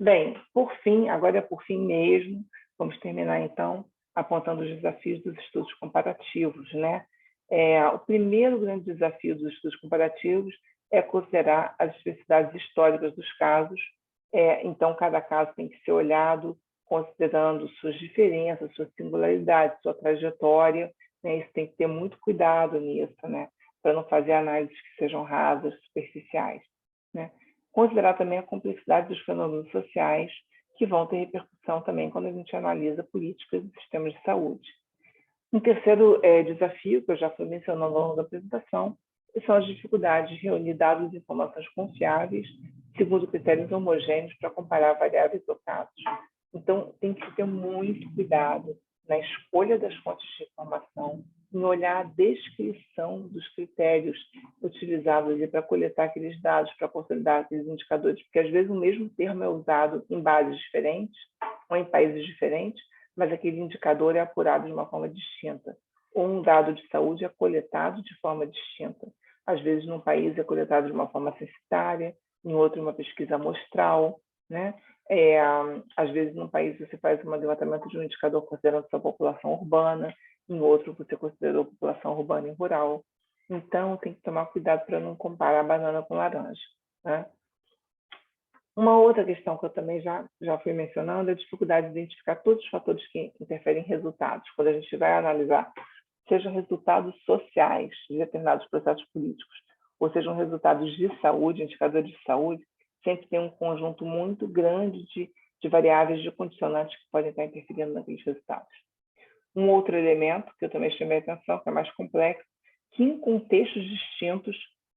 Bem, por fim, agora é por fim mesmo, vamos terminar então apontando os desafios dos estudos comparativos, né? O primeiro grande desafio dos estudos comparativos é considerar as especificidades históricas dos casos. Então, cada caso tem que ser olhado considerando suas diferenças, sua singularidade, sua trajetória, né? Isso tem que ter muito cuidado nisso, né? Para não fazer análises que sejam rasas, superficiais, né? Considerar também a complexidade dos fenômenos sociais, que vão ter repercussão também quando a gente analisa políticas e sistemas de saúde. Um terceiro desafio, que eu já fui mencionando ao longo da apresentação, são as dificuldades de reunir dados e informações confiáveis, segundo critérios homogêneos, para comparar variáveis ou casos. Então, tem que ter muito cuidado na escolha das fontes de informação, em olhar a descrição dos critérios utilizados para coletar aqueles dados, para consolidar aqueles indicadores, porque às vezes o mesmo termo é usado em bases diferentes ou em países diferentes, mas aquele indicador é apurado de uma forma distinta. Ou um dado de saúde é coletado de forma distinta. Às vezes, num país é coletado de uma forma censitária, em outro, uma pesquisa amostral, né? Às vezes, num país, você faz um levantamento de um indicador considerando sua população urbana, em outro, você considerou a população urbana e rural. Então, tem que tomar cuidado para não comparar banana com laranja, né? Uma outra questão que eu também já fui mencionando é a dificuldade de identificar todos os fatores que interferem em resultados. Quando a gente vai analisar, sejam resultados sociais de determinados processos políticos, ou sejam resultados de saúde, indicadores de saúde, sempre tem um conjunto muito grande de variáveis, de condicionantes que podem estar interferindo naqueles resultados. Um outro elemento que eu também chamei a atenção, que é mais complexo, que em contextos distintos,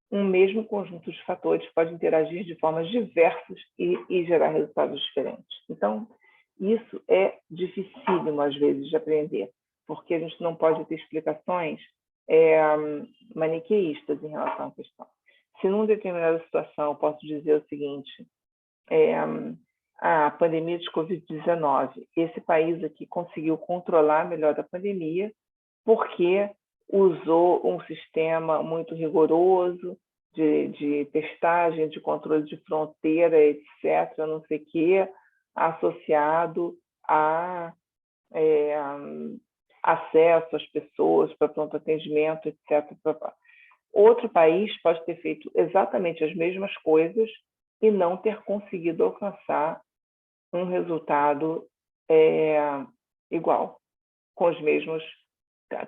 um mesmo conjunto de fatores pode interagir de formas diversas e gerar resultados diferentes. Então, isso é dificílimo, às vezes, de aprender, porque a gente não pode ter explicações maniqueístas em relação à questão. Se numa determinada situação eu posso dizer o seguinte, a pandemia de Covid-19, esse país aqui conseguiu controlar melhor a pandemia porque usou um sistema muito rigoroso de testagem, de controle de fronteira, etc., não sei o quê, associado a acesso às pessoas para pronto atendimento, etc. Outro país pode ter feito exatamente as mesmas coisas e não ter conseguido alcançar um resultado igual, com os mesmos,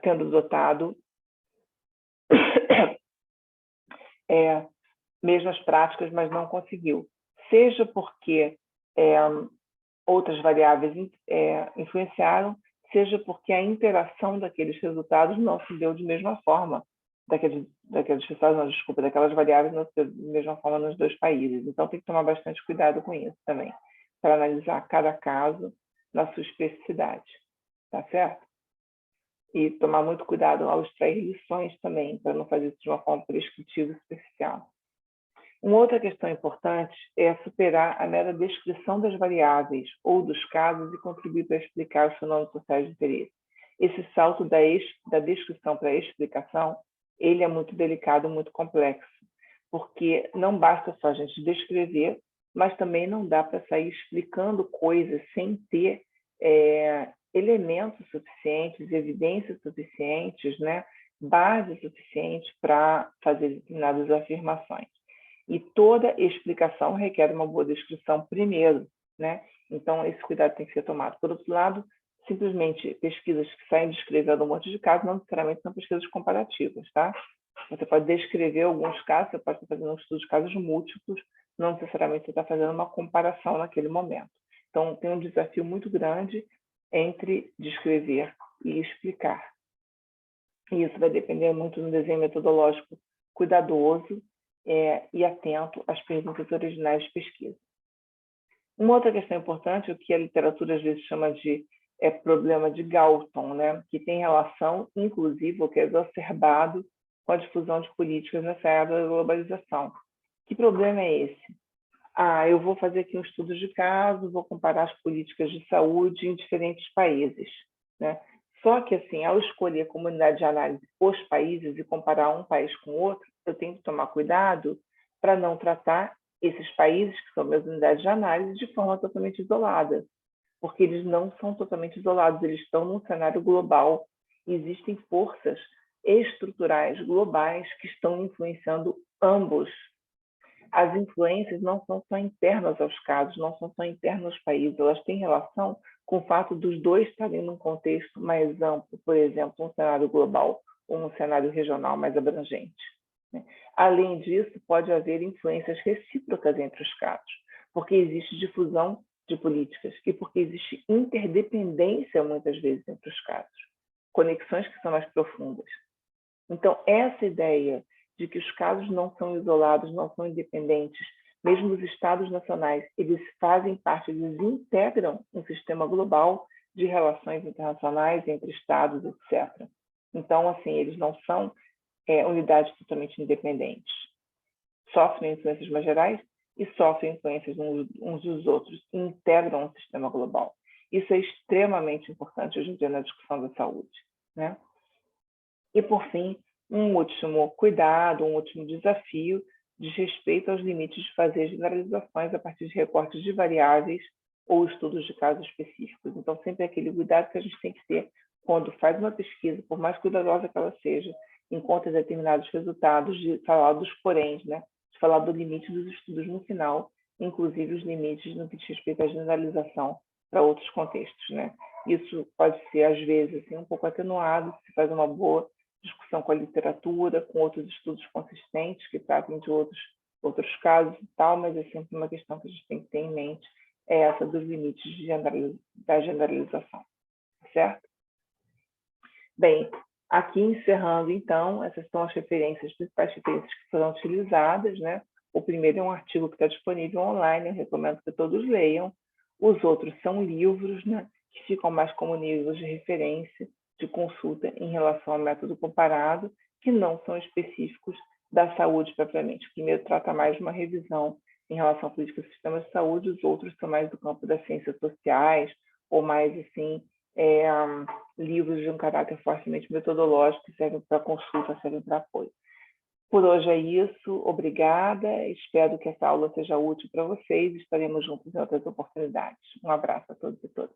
tendo dotado mesmas práticas, mas não conseguiu. Seja porque outras variáveis influenciaram, seja porque a interação daqueles resultados não se deu de mesma forma, daquelas variáveis não se deu de mesma forma nos dois países. Então, tem que tomar bastante cuidado com isso também, para analisar cada caso na sua especificidade, tá certo? E tomar muito cuidado ao extrair lições também, para não fazer isso de uma forma prescritiva e superficial. Uma outra questão importante é superar a mera descrição das variáveis ou dos casos e contribuir para explicar os fenômenos sociais de interesse. Esse salto da descrição para a explicação, ele é muito delicado, muito complexo, porque não basta só a gente descrever, mas também não dá para sair explicando coisas sem ter elementos suficientes, evidências suficientes, né? Base suficiente para fazer determinadas afirmações. E toda explicação requer uma boa descrição primeiro, né? Então, esse cuidado tem que ser tomado. Por outro lado, simplesmente pesquisas que saem descrevendo um monte de casos não necessariamente são pesquisas comparativas, tá? Você pode descrever alguns casos, você pode estar fazendo um estudo de casos múltiplos, não necessariamente você está fazendo uma comparação naquele momento. Então, tem um desafio muito grande entre descrever e explicar. E isso vai depender muito do desenho metodológico cuidadoso e atento às perguntas originais de pesquisa. Uma outra questão importante, o que a literatura às vezes chama de problema de Galton, né? Que tem relação, inclusive, o que é exacerbado com a difusão de políticas nessa era da globalização. Que problema é esse? Eu vou fazer aqui um estudo de caso, vou comparar as políticas de saúde em diferentes países, né? Só que, assim, ao escolher a comunidade de análise os países e comparar um país com outro, eu tenho que tomar cuidado para não tratar esses países, que são minhas unidades de análise, de forma totalmente isolada, porque eles não são totalmente isolados, eles estão num cenário global. Existem forças estruturais globais que estão influenciando ambos. As influências não são só internas aos casos, não são só internas aos países, elas têm relação com o fato dos dois estarem num contexto mais amplo, por exemplo, um cenário global ou um cenário regional mais abrangente. Além disso, pode haver influências recíprocas entre os casos, porque existe difusão de políticas e porque existe interdependência, muitas vezes, entre os casos, conexões que são mais profundas. Então, essa ideia de que os casos não são isolados, não são independentes, mesmo os estados nacionais, eles fazem parte, eles integram um sistema global de relações internacionais entre estados, etc. Então, assim, eles não são unidades totalmente independentes. Sofrem influências mais gerais e sofrem influências uns dos outros, e integram um sistema global. Isso é extremamente importante hoje em dia na discussão da saúde, né? E, por fim, um último cuidado, um último desafio diz respeito aos limites de fazer generalizações a partir de recortes de variáveis ou estudos de casos específicos. Então, sempre aquele cuidado que a gente tem que ter quando faz uma pesquisa, por mais cuidadosa que ela seja, encontra determinados resultados, de falar dos poréns, né? De falar do limite dos estudos no final, inclusive os limites no que diz respeito à generalização para outros contextos, né? Isso pode ser, às vezes, assim, um pouco atenuado, se faz uma boa discussão com a literatura, com outros estudos consistentes que tratem de outros casos e tal, mas é sempre uma questão que a gente tem que ter em mente, é essa dos limites da generalização, certo? Bem, aqui encerrando, então, essas são as principais referências que foram utilizadas, né? O primeiro é um artigo que está disponível online, eu recomendo que todos leiam. Os outros são livros, né? Que ficam mais como níveis de referência, de consulta em relação ao método comparado, que não são específicos da saúde propriamente. O primeiro trata mais de uma revisão em relação à política do sistema de saúde, os outros são mais do campo das ciências sociais, ou mais, assim, livros de um caráter fortemente metodológico que servem para consulta, servem para apoio. Por hoje é isso, obrigada, espero que essa aula seja útil para vocês, estaremos juntos em outras oportunidades. Um abraço a todos e todas.